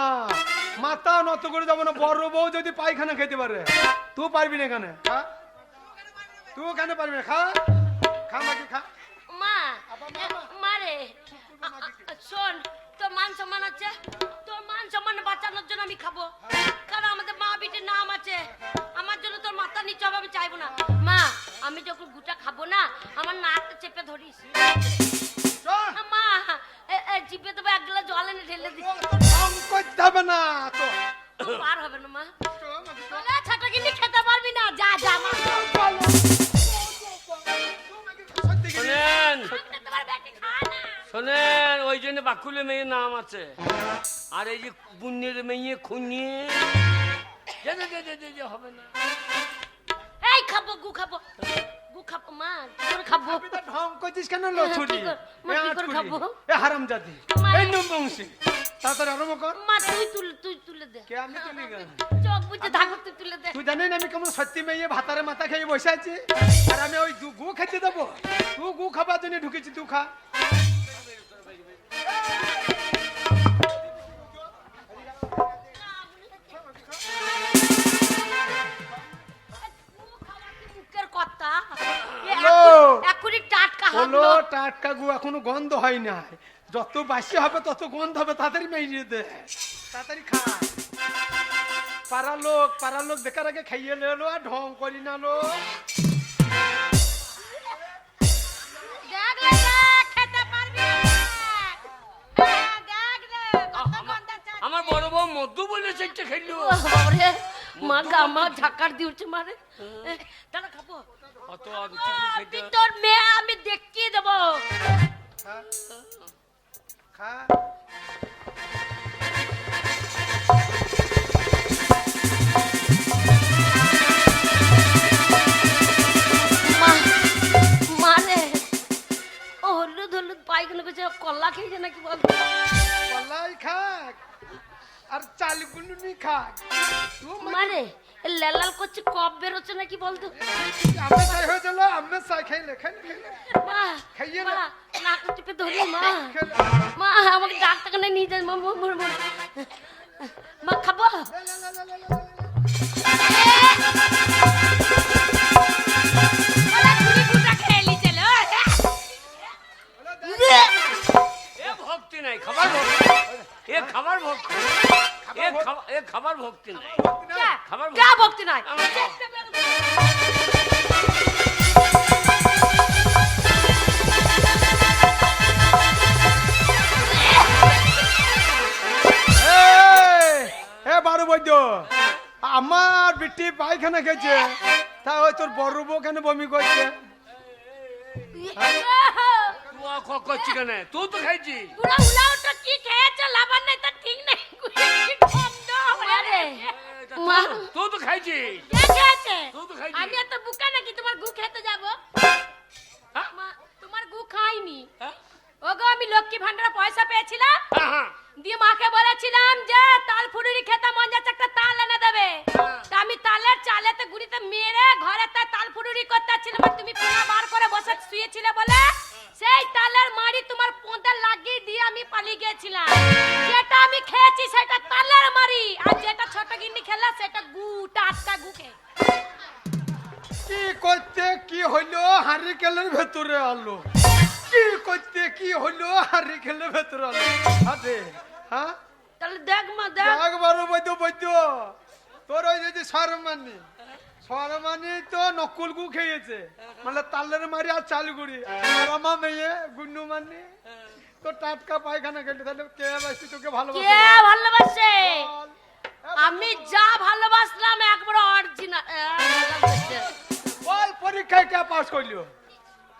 মাথা নত করে যাবো না। বড় বউ যদি পায়খানা খেতে পারে, তুই পারবি না কেন? খা, তুই কেন পারবি না? খা, খা মাকে খা। মা মারে শোন, তোর মান সম্মান আছে, তোর মান সম্মান বাঁচানোর জন্য আমি খাবো, কারণ আমাদের মা বিটির নাম আছে। আমার জন্য তোর মাথা নিচে হবে আমি চাইবো না। মা আমি যখন গুটা খাবো না, আমার নাকটা চেপে ধরিস। চল। মা জিপে দেবো, এক গ্লাস জল এনে ঢেলে দিস। ঢং করতে হবে না তো। পার হবে না মা, ছাটা কিন্তু খেতে পারবি না। যা যা মা, শোনেন, তোমার বেটি খা না। শোনেন, ওই জন্য বাকুলে মেয়ের নাম আছে। আর এই যে পুণ্যের মেয়ে খুনিয়ে হবে না। এই খাবো গু খাবো, গু খাবো মা, কি করে খাবো? তুই তো ঢং করছিস কেন লছুরি? মা, কি করে খাবো? এ হারামজাদি, মা, এই নমবংশী, তাড়াতাড়ি আরম্ভ কর। মা তুই তুলে দে। কে আমি তুলি কেন? চোখ বুঝে থাকো, তুই তুলে দে। তুই জানিস না আমি কেমন সত্যি মেয়ে ভাতারে মাথা খেয়ে বসে আছি, আর আমি ওই গু খেতে দেবো? তুই গু খাবার জন্য ঢুকেছি, তুই খা। মুখের কথা হ্যালো। এখনই টাটকা হলো হাবলো। টাটকা গু এখনো গন্ধ হয় না, যত বাসি হবে তত গন্ধ হবে। তাড়াতাড়ি মেয়ে দে, তাড়াতাড়ি খা। পাড়ার লোক দেখার আগে খাইয়ে লো, আর ঢং করি না লো। দেখ রে, দেখ, খেতে পারবি না। হ্যাঁ, দেখ রে, কত গন্ধ আছে। আমার বড় বউ মধু বলে সেটা খেলো। ও বাবারে, মা গামা ঝাকার দিউছে মারে। দাঁড়া খাবো। অত রুচি করে খেতে তুই তোর মেয়ে আমি দেখিয়ে দেবো। খা, খা। মা মানে ও হলুদ হলুদ পায়খানা করছে, কলা খেয়েছে নাকি বল? কলাই খাক আর চালগুলো নি খাক। মানে লাল করছে, কপ বেরোচ্ছে নাকি বলতো? আমি চাই হয়ে গেল, আমি চাই খাইলে খাইলে মা খাইয়ে মা, না। নাক টিপে ধরি মা। খেলে। মা আমাকে ডাক্তারখানায় নিয়ে যান মা। মা খাবো? এ ভক্তি নাই, খাবার ভক্তি। এ খাবার ভক্তি, এ খাবার ভক্তি নাই। খাবার যা ভক্তি নাই। বারো বৈদ্য, আমার বিটি পায়খানা খেয়েছে, তা ওই তোর বড় বউ কেন বমি করছে? তুই করছি কেন? তুই তো খাইছি। পুরা উলাওটা কি খেয়েছে লাভার নাই তা ঠিক নাই। মা তুই তো খাইছি। কে খেয়েছে? তুই তো খাইছি। আমি এত বুকা নাকি তোমার গু খেতে যাব? হ্যাঁ? মা তোমার গু খাইনি। হ্যাঁ? ওগো আমি লক্ষ্মী ভান্ডারে পয়সা পেয়েছিলাম, হ্যাঁ, হ্যাঁ। দিয়ে মাকে বলেছিলাম যে তাল ফুড়ুরি খেতে মন যাচ্ছে, একটা তাল এনে দেবে। তা আমি তালের চালেতে গুড়িতে মেরে ঘরে তাল ফুড়ুরি করতে ছিলাম, আর তুমি পুরা বার করে বসে শুয়েছিলে বলে সেই তালের মাড়ি তোমার পোঁতে লাগিয়ে দিয়ে আমি পালিয়ে গেছিলাম। যেটা আমি খেয়েছি সেটা তালের মাড়ি, আর যেটা ছোট গিন্নি খেলা সেটা গু, টাটকা গু খেয়ে। কি করতে কি হইলো? হারিকেলের ভেতরে আলো কি করতে কি হইলো আর রেখেলে ভেতর হাতে হ্যাঁ তাহলে দেখ মা দেখ একবারও বৈদ্য বৈদ্য তোর ওই যে সরমানি সরমানি তো নকুল গু খেয়েছে মানে তালের মারি আর চাল গুড়ি আর আমার মেয়ে গুন্নু মানি তো টাটকা পায়খানা খেলে তাহলে কে বাসি তোকে কে ভালোবাসে ভালোবাসে বল। আমি যা ভালোবাসলাম একবার অরিজিনাল বল পরীক্ষায় কে পাস করলো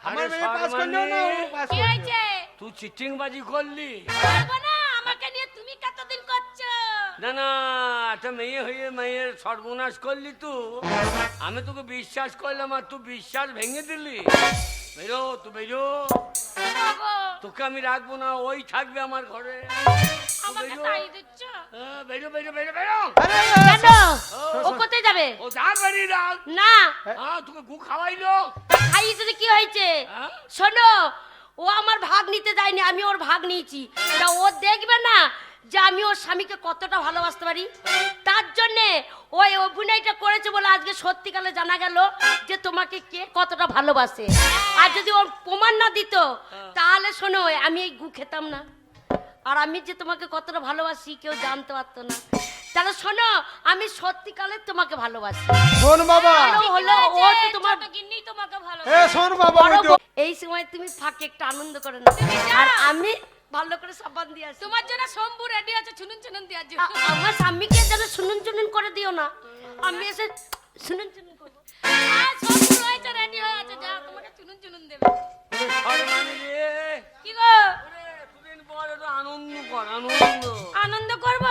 আমার আরে মেয়ে পাস করলো না ও পাস কি করলো হয়েছে তুই চিটিং বাজি করলি পারবো না আমাকে নিয়ে তুমি কতদিন করছো না না একটা মেয়ে হয়ে মেয়ের সর্বনাশ করলি তুই আমি তোকে বিশ্বাস করলাম আর তুই বিশ্বাস ভেঙে দিলি বেরো তুই বেরো ওগো, তোকে আমি রাখবো না ওই থাকবে আমার ঘরে আমাকে বেরো। তাই দিচ্ছ বেরো বেরো বেরো বেরো আরে, কেন ও কোথায় যাবে ও যার বাড়ি রাখ না হ্যাঁ তোকে গু খাওয়াইলো খাইয়েছে কি হয়েছে হ্যাঁ? শোনো ও আমার ভাগ নিতে যায়নি আমি ওর ভাগ নিয়েছি তা ও দেখবে না যে আমি ওর স্বামীকে কতটা ভালোবাসতে পারি তার জন্যে ওই অভিনয়টা করেছে বলে আজকে সত্যিকালে জানা গেল যে তোমাকে কে কতটা ভালোবাসে আর যদি ওর প্রমাণ না দিত তাহলে শোনো আমি এই গু খেতাম না আর আমি যে তোমাকে কতটা ভালোবাসি কেউ জানতে পারতো না তাহলে শোনো আমি সত্যিকালে তোমাকে ভালোবাসি শোন বাবা ভালো হলো ও তো তোমার গিন্নি তোমাকে ভালো এ শোন বাবা বড় ওই তো- বউ, এই সময় তুমি ফাঁকে একটা আনন্দ করে না আর আমি ভালো করে সাবান দিয়ে আসি তোমার জন্য শম্ভু রেডি আছে চুনুন চুনুন দেওয়ার জন্য আমার স্বামীকে যেন শুনুন চুনুন করে দিও না আমি এসে শুনুন চুনুন করি আর শম্ভু রয়েছে রেডি হয়ে আছে যা তোমাকে চুনুন চুনুন দেবে সর্বাণী রে কি গো ওরে, দুদিন পর একটু আনন্দ কর আনন্দ আনন্দ করব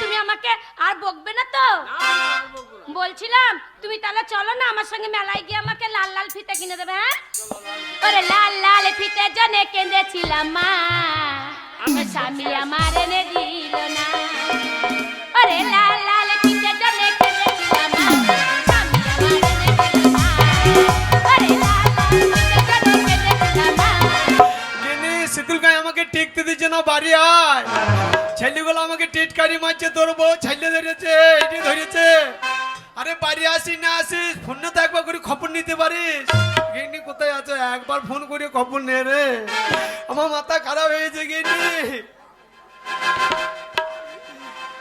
তুমি আমাকে আর বকবে না তো না, না, আর বকবো না। বলছিলাম তুমি তাহলে চলো না আমার সঙ্গে মেলায় গিয়ে আমাকে লাল লাল ফিতে কিনে দেবে হ্যাঁ ওরে লাল লাল ফিতে জনে কেঁদেছিলাম মা আমার স্বামী আমার এনে দিল না ওরে লাল লাল ফিতে জনে কেঁদেছিলাম মা স্বামী আমার এনে দিল না ওরে লাল লাল ফিতে জনে কেঁদেছিলাম মা গিনি শীতল গায়ে আমাকে টেকতে দিচ্ছে না বাড়ি আয় ছেলেগুলো আমাকে টিটকারি মারছে তোর বউ ছেলে ধরেছে এটি ধরেছে আরে বাড়ি আসি না আসিস ফোন তো একবার করে খবর নিতে পারিস গিনি কোথায় আছো একবার ফোন করে খবর নে রে আমার মাথা খারাপ হয়েছে গিনি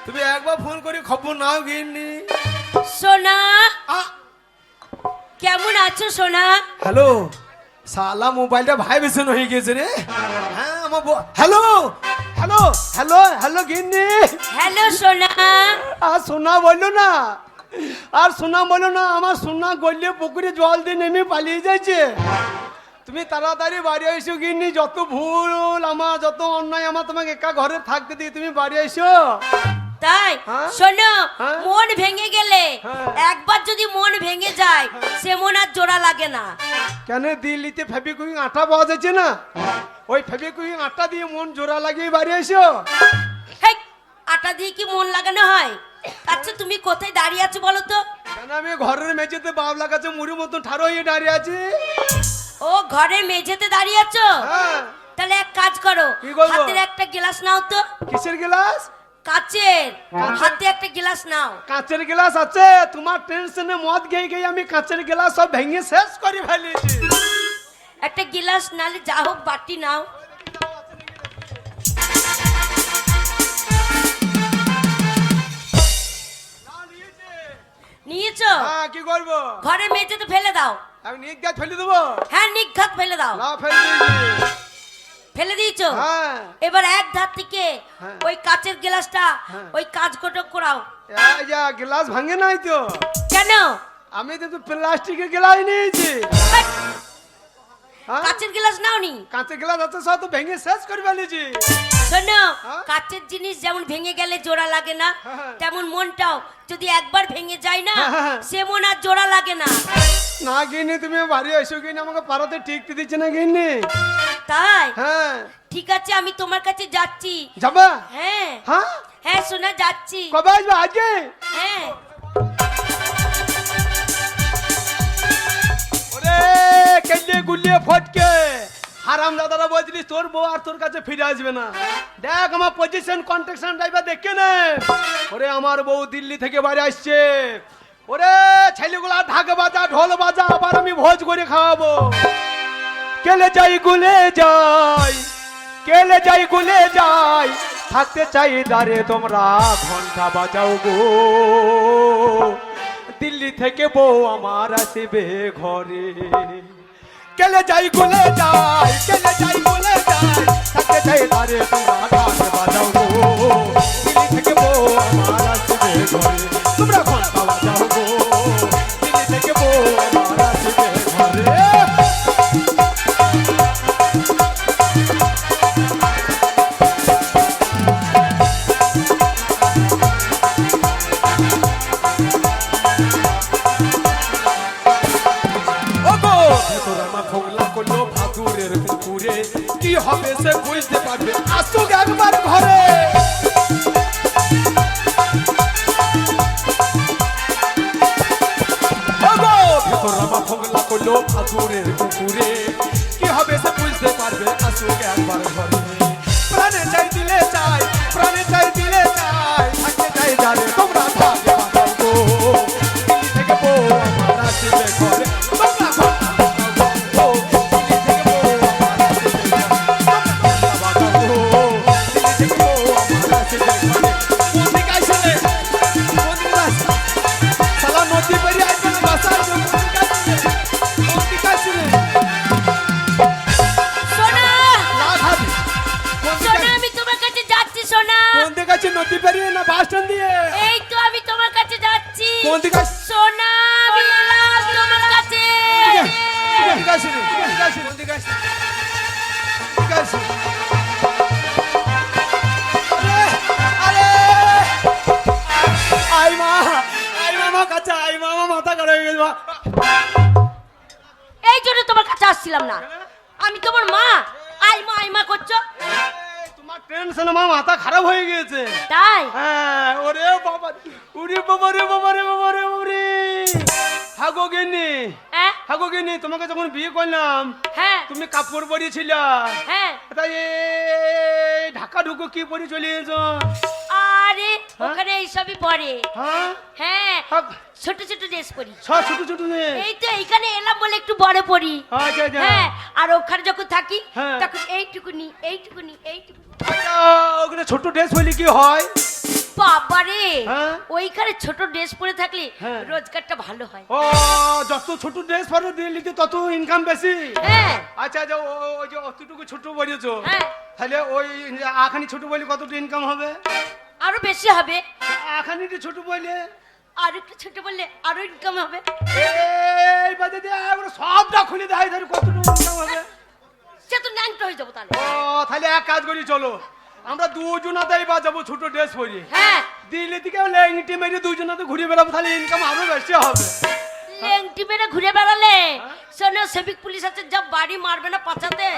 তুমি একবার ফোন করে খবর নাও গিনি সোনা কেমন আছো সোনা হ্যালো সালা মোবাইলটা ভাইব্রেশন হয়ে গেছে রে হ্যাঁ আমার হ্যালো হ্যালো হ্যালো হ্যালো গিন্নি হ্যালো সোনা আর সোনা বললো না আর সোনা বললো না আমার সোনা গড়লে পুকুরে জল দিয়ে নেমে পালিয়ে যাচ্ছে তুমি তাড়াতাড়ি বাড়ি এসো গিন্নি যত ভুল আমার যত অন্যায় আমার তোমাকে একা ঘরে থাকতে দিয়ে তুমি বাড়ি এসো তাই হ্যাঁ? শোনো হ্যাঁ? মন ভেঙে গেলে হ্যাঁ। একবার যদি মন ভেঙে যায় সে মন আর জোড়া লাগে না কেন দিল্লিতে ফেবিকুইং আটা পাওয়া যাচ্ছে না ওই ফেবিকুইং আটা দিয়ে মন জোড়া লাগিয়ে বাড়ি এসো হেই, আটা দিয়ে কি মন লাগানো হয় আচ্ছা তুমি কোথায় দাঁড়িয়ে আছো বলো তো কেন আমি ঘরের মেঝেতে বাবলা কাছে মুড়ি মতন ঠাড়ো হয়ে দাঁড়িয়ে আছি ও ঘরে মেঝেতে দাঁড়িয়ে আছো হ্যাঁ তাহলে এক কাজ করো কি করবো? হাতের একটা গ্লাস নাও তো কিসের গ্লাস কাচের হাতে একটা গ্লাস নাও কাঁচের গ্লাস আছে তোমার টেনশনে মদ গেয়ে গিয়ে আমি কাঁচের গ্লাস সব ভেঙে শেষ করে ফেলেছি একটা গ্লাস নালে যা হোক বাটি নাও নিয়েছো হ্যাঁ কি করবো ঘরে মেঝেতে ফেলে দাও আমি নিক দিয়ে ফেলে দেবো হ্যাঁ নিঘাত ফেলে দাও না ফেলে দিয়েছি ফেলে দিয়েছো হ্যাঁ এবার এক ধার থেকে হ্যাঁ। ওই কাচের গ্লাসটা হ্যাঁ। ওই কাজ কটক করাও এই যা গ্লাস ভাঙে নাই তো কেন আমি তো প্লাস্টিকের গ্লাস নিয়েছি হেই, হ্যাঁ? কাচের গ্লাস নাওনি কাঁচের গ্লাস আছে সব তো ভেঙে শেষ করে ফেলেছি শোনো হ্যাঁ? কাচের জিনিস যেমন ভেঙে গেলে জোড়া লাগে না হ্যাঁ। তেমন মনটাও যদি একবার ভেঙে যায় না হ্যাঁ। সে মন আর জোড়া লাগে না না গিনি তুমি বাড়ি এসো গিনি আমাকে পাড়াতে টিকতে দিচ্ছে না গিনি তাই হ্যাঁ ঠিক আছে আমি তোমার কাছে যাচ্ছি যাবা হ্যাঁ হ্যাঁ হ্যাঁ শোনা যাচ্ছি কবে আসবে আজকে হ্যাঁ ওরে কেলে গুলিয়ে ফটকে হারাম দাদারা বলছিলিস তোর বউ আর তোর কাছে ফিরে আসবে না দেখ আমার পজিশন কন্ট্রাকশন ড্রাইভার দেখে নে ওরে আমার বউ দিল্লি থেকে বাড়ি আসছে ওরে ছেলেগুলা ঢাক বাজা ঢোল বাজা আবার আমি ভোজ করে খাওয়াবো কেলে যাই গুলে যাই কেলে যাই গুলে যাই থাকতে চাই দাঁড়ে তোমরা ঘন্টা বাজাও গো দিল্লি থেকে বউ আমার আসবে ঘরে কেলে যাই গুলে যাই কেলে যাই গুলে যাই থাকতে চাই দাঁড়ে তোমরা ঘন্টা বাজাও গো দিল্লি থেকে বউ আমার আসবে ঘরে তোমরা ঘন্টা বাজাও গো দিল্লি থেকে বউ আমার আসবে ঘরে কি হবে সে বুঝতে পারবে আসুক একবার ঘরে ফোগলা করলো ভাদুরের কুকুরে কি হবে সে বুঝতে পারবে আসুক একবার ঘরে প্রাণে চাই দিলে চাই প্রাণে চাই দিলে চাই থাকতে চাই জানে তোমরা থাকে বাঁচাও গো দিল্লি থেকে বউ আমার আসবে ঘরে তোমরা নদী পেরিয়ে না বাস স্ট্যান্ড দিয়ে এই তো আমি তোমার কাছে যাচ্ছি কোন দিকে সোনা আমি এলাম তোমার কাছে আই মামা কাছে আই মামা মাথা খারাপ হয়ে গেছে এই জন্য তোমার কাছে আসছিলাম না আমি তোমার মা আইমা করছো তোমার টেনশনে মা মাথা খারাপ হয়ে গিয়েছে তাই হ্যাঁ ওরে বাবা ওরে বাবা রে বাবা রে বাবা রে ওরে হাগো গেনি হ্যাঁ হাগো গেনি তোমাকে যখন বিয়ে করলাম হ্যাঁ তুমি কাপড় পরিয়েছিল হ্যাঁ তাই এই ঢাকা ঢুকো কি পরে চলে এসো আরে ওখানে এইসবই পরে হ্যাঁ হ্যাঁ হাগ, ছোট ছোট ড্রেস পরি সব ছোট ছোট নে এই তো এইখানে এলাম বলে একটু বড় পরি আচ্ছা আচ্ছা হ্যাঁ আর ওখানে যখন থাকি হ্যাঁ। তখন এইটুকুনি এইটুকুনি এইটুকুনি আচ্ছা, ওখানে ছোট ড্রেস পরলে কি হয় বাবারে হ্যাঁ। ওইখানে ছোট ড্রেস পরে থাকলে হ্যাঁ। রোজগারটা ভালো হয় ও যত ছোট ড্রেস পরো দিল্লিতে তত ইনকাম বেশি হ্যাঁ আচ্ছা আচ্ছা ওই যে অতটুকু ছোট বলেছো হ্যাঁ। তাহলে ওই আখানি ছোট বলে কতটা ইনকাম হবে আরো বেশি হবে আখানি ছোট বলে আর একটু ছোট বললে আরো ইনকাম হবে এই বাজে দিয়ে একবার সবটা খুলে দেয় ধরে কতটুকু ইনকাম হবে সে তো ন্যাংটা হয়ে যাবো তাহলে ও তাহলে এক কাজ করি চলো আমরা দুজনাতেই বাজাবো ছোট ড্রেস পরি হ্যাঁ দিল্লি থেকে লেংটি মেরে দুজনাতে ঘুরে বেড়াবো তাহলে ইনকাম আরো বেশি হবে লেংটি মেরে ঘুরে বেড়ালে শোনো সেবিক পুলিশ আছে যা বাড়ি মারবে না পাছাতে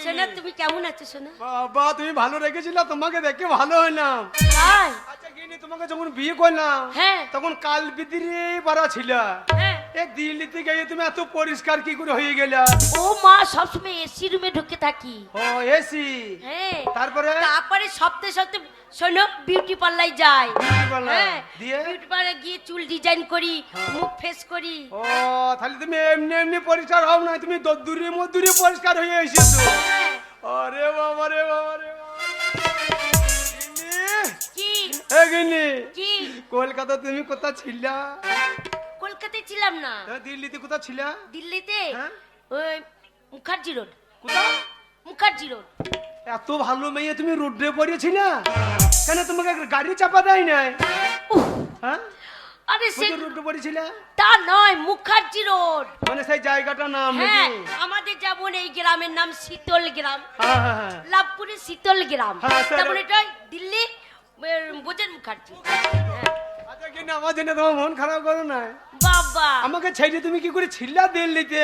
শোনা তুমি কেমন আছো শোনা বাবা তুমি ভালো রেখেছিল তোমাকে দেখে ভালো হইলাম তাই আচ্ছা গিনি তোমাকে যখন বিয়ে করলাম হ্যাঁ। তখন কাল বিদিরে পারা ছিল হ্যাঁ এক দিল্লিতে গিয়ে তুমি এত পরিষ্কার কি করে হয়ে গেলা ও মা সবসময় এসি রুমে ঢুকে থাকি ও এসি হ্যাঁ তারপরে তারপরে সপ্তাহে সপ্তাহে শোনো বিউটি পার্লার যাই Beauty parlour? হ্যাঁ দিয়ে? বিউটি পার্লার গিয়ে চুল ডিজাইন করি মুখ ফেস করি ও তাহলে তুমি এমনি এমনি পরিষ্কার হও না তুমি দূরে মধুরে পরিষ্কার হয়ে এসেছো হ্যাঁ। আরে বাবা রে বাবা রে বাবা কি এ গিনি কি কলকাতা তুমি কোথা ছিলা কলকাতায় ছিলাম না দিল্লিতে কোথা ছিলা দিল্লিতে হ্যাঁ? ওই মুখার্জি রোড কোথা মুখার্জি রোড এত ভালো মেয়ে তুমি রোডে পড়েছিলা কেন তোমাকে গাড়ি চাপা দেয় নাই উফ, হ্যাঁ আরে সে রোডে পড়েছিলা তা নয় মুখার্জি রোড মানে সেই জায়গাটার নাম হ্যাঁ নাকি আমাদের যেমন এই গ্রামের নাম শীতল গ্রাম হ্যাঁ হ্যাঁ হ্যাঁ লাভপুরে শীতল গ্রাম হ্যাঁ, স্যার। তারপরে এটা দিল্লি বোঝেন মুখার্জি হ্যাঁ। আচ্ছা কিনা আমার জন্য তোমার মন খারাপ করো না বাবা আমাকে ছেড়ে তুমি কি করে ছিলা দিল্লিতে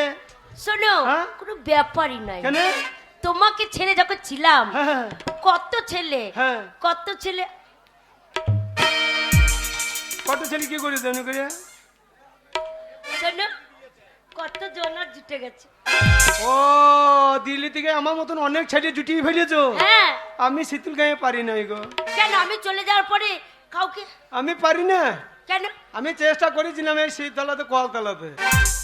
শোনো হ্যাঁ? কোনো ব্যাপারই নাই কেন তোমাকে ছেড়ে যখন ছিলাম হ্যাঁ কত ছেলে হ্যাঁ কত ছেলে কত ছেলে কি করে দেন করে শোনো কত জনার জুটে গেছে ও দিল্লি থেকে আমার মতন অনেক ছেলে জুটিয়ে ফেলেছো হ্যাঁ আমি শীতল গায়ে পারি না গো কেন আমি চলে যাওয়ার পরে কাউকে আমি পারি না কেন আমি চেষ্টা করেছিলাম এই শীতলাতে কলতলাতে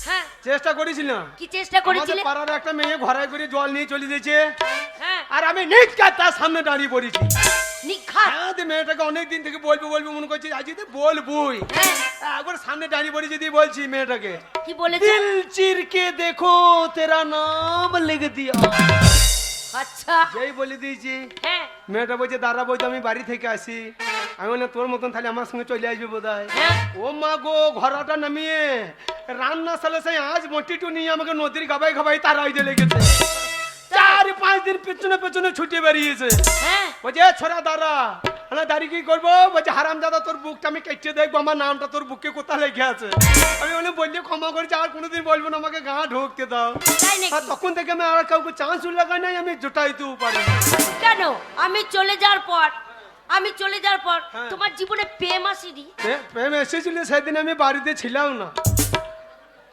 হ্যাঁ চেষ্টা করেছিলাম কি চেষ্টা আমাদের করেছিলে পাড়ার একটা মেয়ে ঘরে করে জল নিয়ে চলে গেছে হ্যাঁ আর আমি নিষ্কার তার সামনে দাঁড়িয়ে পড়েছি। নিখাত হ্যাঁ তো মেয়েটাকে অনেকদিন থেকে বলবো বলবো মনে করছি আজ তো বলবুই। হ্যাঁ। একবার সামনে দাঁড়িয়ে পড়েছি দিয়ে বলছি মেয়েটাকে, কি বলেছে? দিল চিরকে দেখো তেরা নাম লিখে দিয়া। আচ্ছা যেই বলে দিয়েছি হ্যাঁ মেয়েটা বলছে দাদা বলছে আমি বাড়ি থেকে আসি। আমি বললাম তোর মতন তাহলে আমার সঙ্গে চলে আসবে বোধ হয়। হ্যাঁ ও মা গো ঘোড়াটা নামিয়ে রান্না সালে সেই আজ মটিটু নিয়ে আমাকে নদীর গাবাই গাবাই তার আইতে লেগেছে। 4-5 দিন পেছনে পেছনে ছুটে বেরিয়েছে। হ্যাঁ বলছে ছোড়া দাদা হ্যাঁ দাঁড়িয়ে কি করবো? বলছে হারাম দাদা তোর বুকটা আমি কেটে দেখবো আমার নামটা তোর বুকে কোথায় লেগে আছে। আমি বলে বললে ক্ষমা করেছি আর কোনোদিন বলবো না আমাকে গা ঢুকতে দাও। তাই নাকি? আর তখন থেকে আমি আর কাউকে চান্স লাগাই নাই, আমি জোটাইতেও পারি না। কেন আমি চলে যাওয়ার পর হ্যাঁ। তোমার জীবনে প্রেম আসেনি? প্রেম এসেছিল সেদিন আমি বাড়িতে ছিলাম না,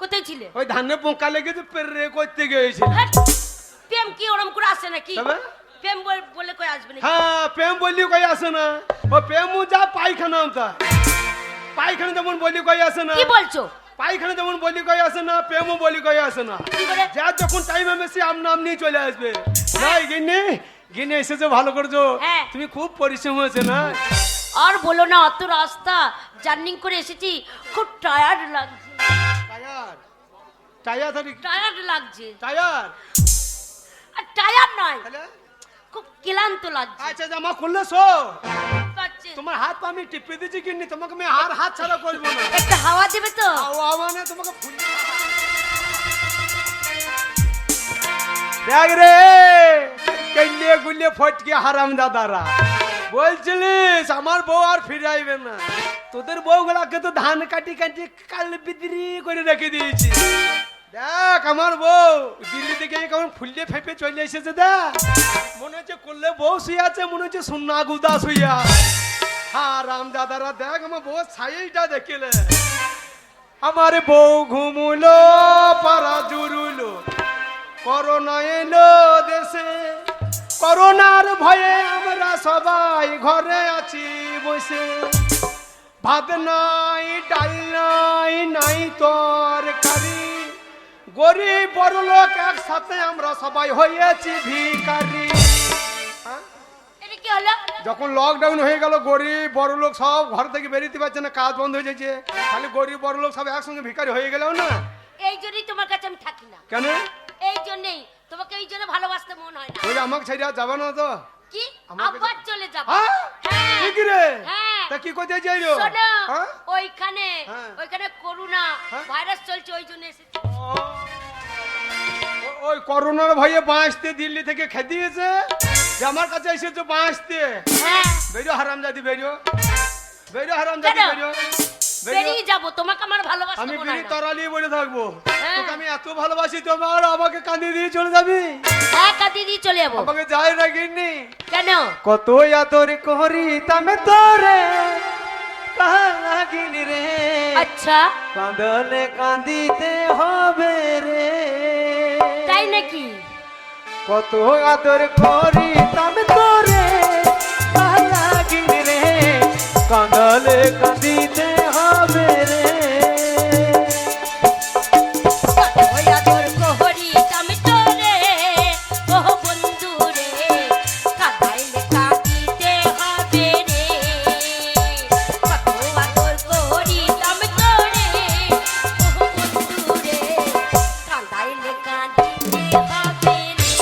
কোথায় ছিলে? ওই ধানে পোকা লেগেছে পেরে করতে গিয়েছিলাম। হ্যাঁ, প্রেম কি ওরম করে আসে নাকি? তবে? প্রেম বলে কই আসবে নাকি? হ্যাঁ প্রেম বললি কই আসে না, ও প্রেম যা পায়খানা তা পায়খানা যেমন বলি কই আসে না, কি বলছো? পায়খানা যেমন বলি কই আসে না, প্রেমও বলি কই আসে না। কি করে? যা যখন টাইম হবে সে আপনি চলে আসবে। নাই গিন্নি গিন্নি এসেছো ভালো করছো, হ্যাঁ। তুমি খুব পরিশ্রম হয়েছে না। আর বলো না, অত রাস্তা জার্নি করে এসেছি, খুব টায়ার্ড লাগছে। টায়ার টায়ার টায়ার্ড লাগছে। টায়ার আর টায়ার্ড নয়, তাহলে খুব ক্লান্ত লাগছে। আচ্ছা জামা খুললে শো, পাচ্ছে। তোমার হাত পা আমি টিপে দিচ্ছি কিন্নি, তোমাকে আমি আর হাত ছাড়া করবো না। একটা হাওয়া দেবে তো? মানে তোমাকে দেখ রে কেলিয়ে গুলিয়ে ফটকে হারাম দাদারা বলছিলিস আমার বউ আর ফিরে আইবে না, তোদের বউ গুলাকে তো ধান কাটি কাটি কাল বিদ্রি করে রেখে দিয়েছি। দেখ আমার বউ দিল্লি থেকে কেমন ফুললে ফেপে চলে এসেছে, দেখ মনে হচ্ছে করলে বউ শুয়ে আছে, মনে হচ্ছে সুন্না গুদা শুইয়া। হারাম দাদারা দেখ আমার বউ ছাইটা দেখিলে, আমার বউ ঘুমুলো পাড়া জুড়ুলো, করোনা এলো দেশে, করোনার ভয়ে আমরা সবাই ঘরে আছি বসে, ভাত নাই ডাল নাই নাই তরকারি, গরিব বড় লোক একসাথে আমরা সবাই হয়েছি ভিখারি। হ্যাঁ? এটা কি হলো? যখন লকডাউন হয়ে গেল গরিব বড় লোক সব ঘর থেকে বেরোতে পারছে না, কাজ বন্ধ হয়ে যাচ্ছে, খালি গরিব বড় লোক সব একসঙ্গে ভিখারি হয়ে গেল না। এই জন্যই তোমার কাছে আমি থাকি না। কেন? এই জন্যই তোমাকে এই জন্য ভালোবাসতে মন হয় না। ওই আমাকে ছেড়ে আর যাবে না তো? কি আমাকে- আবার চলে যাব? হ্যাঁ? হ্যাঁ। কি কি রে? হ্যাঁ। তা কি করতে যাইলো? শোনো, হ্যাঁ? ওইখানে হ্যাঁ। করোনা হ্যাঁ? ভাইরাস চলছে, ওই জন্য এসেছি। ওই করোনার ভয়ে বাঁচতে দিল্লি থেকে খেদিয়েছে যে আমার কাছে এসেছো বাঁচতে। হ্যাঁ বেরিও হারামজাদি বেরিও, বেরিও হারামজাদি কেন? বেরিও, বেরিয়ে যাব, তোমাকে আমার ভালোবাসতে আমি মন বিড়ি হয় না। তরালি বলে থাকবো, হ্যাঁ। তোকে আমি এত ভালোবাসি তোমার আমাকে কাঁদিয়ে দিয়ে চলে যাবি, হ্যাঁ কাঁদিয়ে দিয়ে চলে যাবো। আমাকে যায় না গিন্নি। কেন? কত আদর করি তামে তোরে লাগিনি রে, আচ্ছা কাঁদলে কাঁদিতে হবে রে, তাই নাকি? কত আদর করি তামে তোরে লাগিনি রে, কাঁদলে কাঁদিতে হবে রে। ওই আদর কোহরি আমি তোরে, ও বন্ধু রে, কাঁদাইলে কাঁদিতে হবে রে। কত আদর কোহরি আমি তোরে, ও বন্ধু রে, কাঁদাইলে কাঁদিতে হবে রে।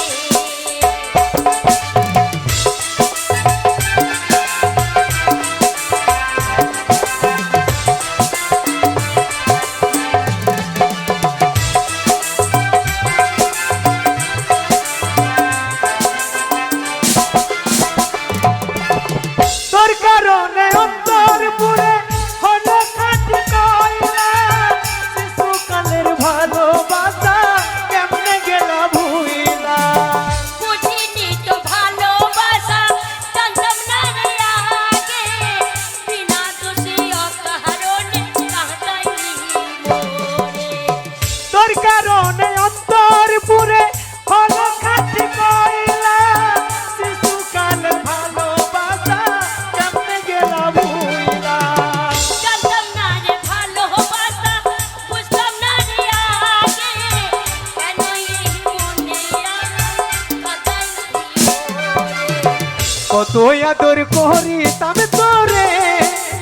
কত আদর করি তবে তোরে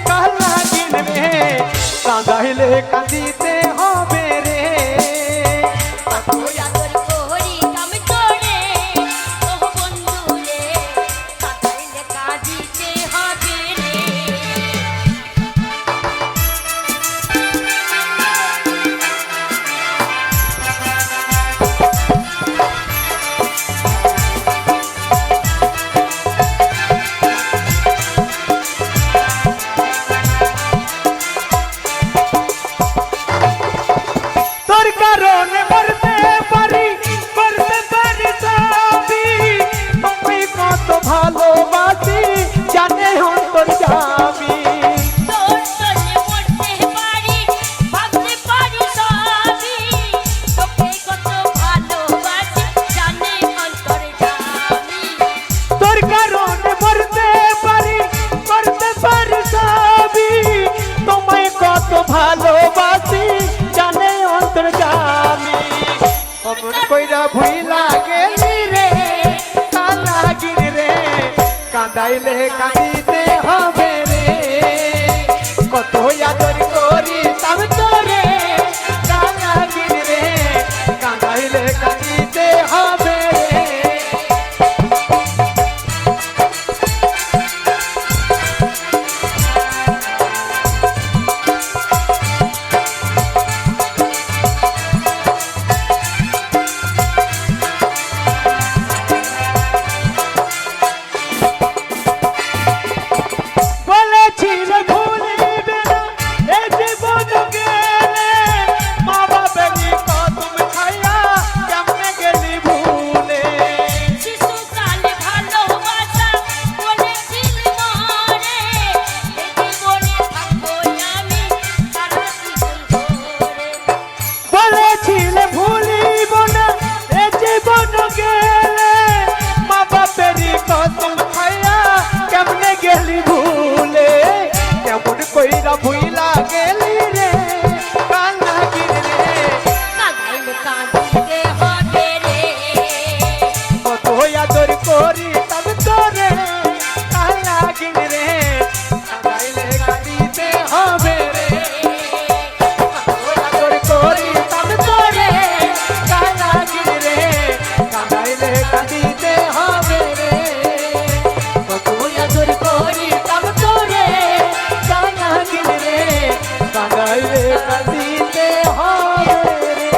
কালা কিনবে কাঁদাইলে কাঁদিতে হবে রে তুই আদর করি আমি তোরে ও বন্ধু রে কাঁদাইলে কাঁদিতে হবে রে তোর কারণে মরতে পারি করতে পারি সবই তুমি কত ভালোবাসি জানে অন্তর যাবি তোর জন্যে মরতে পারি ভাবতে পারি সবই তোকে কত ভালোবাসি জানে অন্তরে জানি তোর কারণে মরতে পারি করতে পারি সবই তোমায় কত ভালোবাসি জানে অন্তর জানি অমন কইরা ভুই লাগেলি রে কালা গিরি রে কাঁদাইলে কাঁদিতে হবে রে কত আদর করি তবে তোরে কালা গিরি রে কাঁদাইলে কাঁদিতে হবে রে বলেছিলে ভুলিবে না এই জীবন গেলে মা বাবেরই কদম খাইয়া কেমনে গেলি ভুলে শিশুকালে ভালোবাসা বলেছিলি মরে এ জীবনে থাকবো আমি সারা জীবন ধরে বলেছিলে ভুলিব না এই জীবন গেলে মা বাবেরই কদম খাইয়া কেমনে গেলি ভুলে কেমন কইরা ভুইলা গেলি রে কান্না গিরি রে কাঁদাইলে কাঁদিতে হবে রে কত আদর করি তবে তোরে কালা গিরি রে কাঁদাইলে কাঁদিতে হবে রে কত আদর করি তবে তোরে কালা গিরি রে কাঁদাইলে কাঁদিতে হবে রে কত আদর করি তবে তোরে কালা গিরি রে কাঁদাইলে কাঁদিতে হবে রে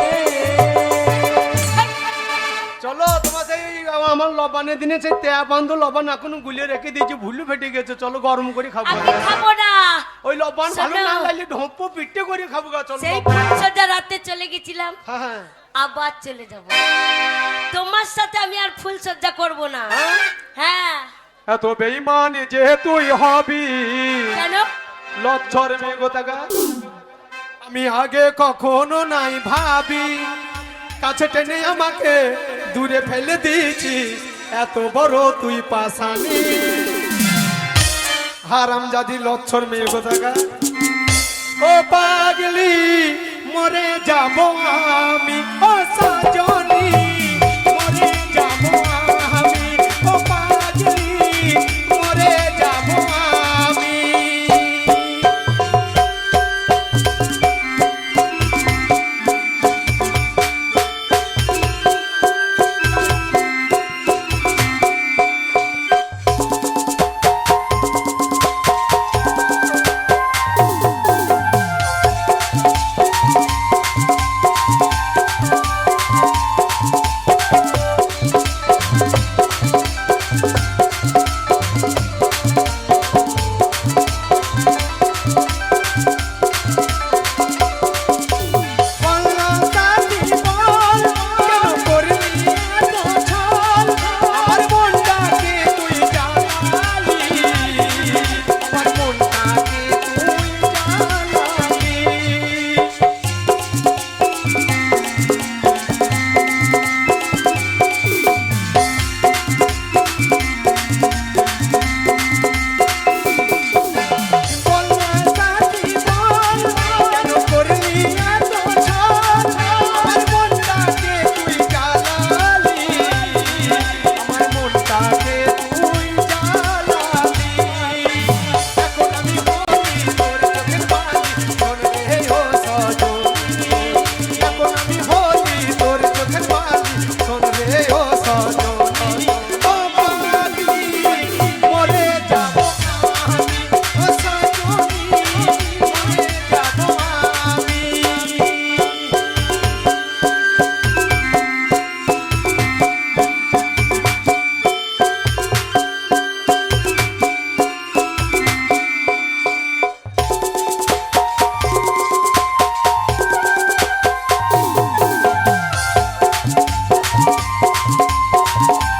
চলো তোমার সেই আমার লবণের দিনে সেই তেয়া বান্ধ লবণ এখনো গুলিয়ে রেখে দিয়েছি ভুলু ফেটে গেছে চলো গরম করে খাবো আমি খাবো না ওই লবণ ভালো শোনো। না লাগলে ঢোপ পিঠে করে খাবো গা চলো সেই ফুলসজ্জা রাতে চলে গেছিলাম হ্যাঁ হ্যাঁ আবার চলে যাব তোমার সাথে আমি আর ফুলসজ্জা করব না হ্যাঁ এত বেঈমান যে তুই হবি কেন লজ্জর মেঘতাগা আমি আগে কখনো নাই ভাবি কাছে টেনে আমাকে দূরে ফেলে দিয়েছি এত বড় তুই পাশানি হারাম জাদি লজ্জর মেঘতাগা ও পাগলি মরে যাব আমি ও সাজনি মরে যাব আমি ও পাগলি মরে যাব আমি হ্যাঁ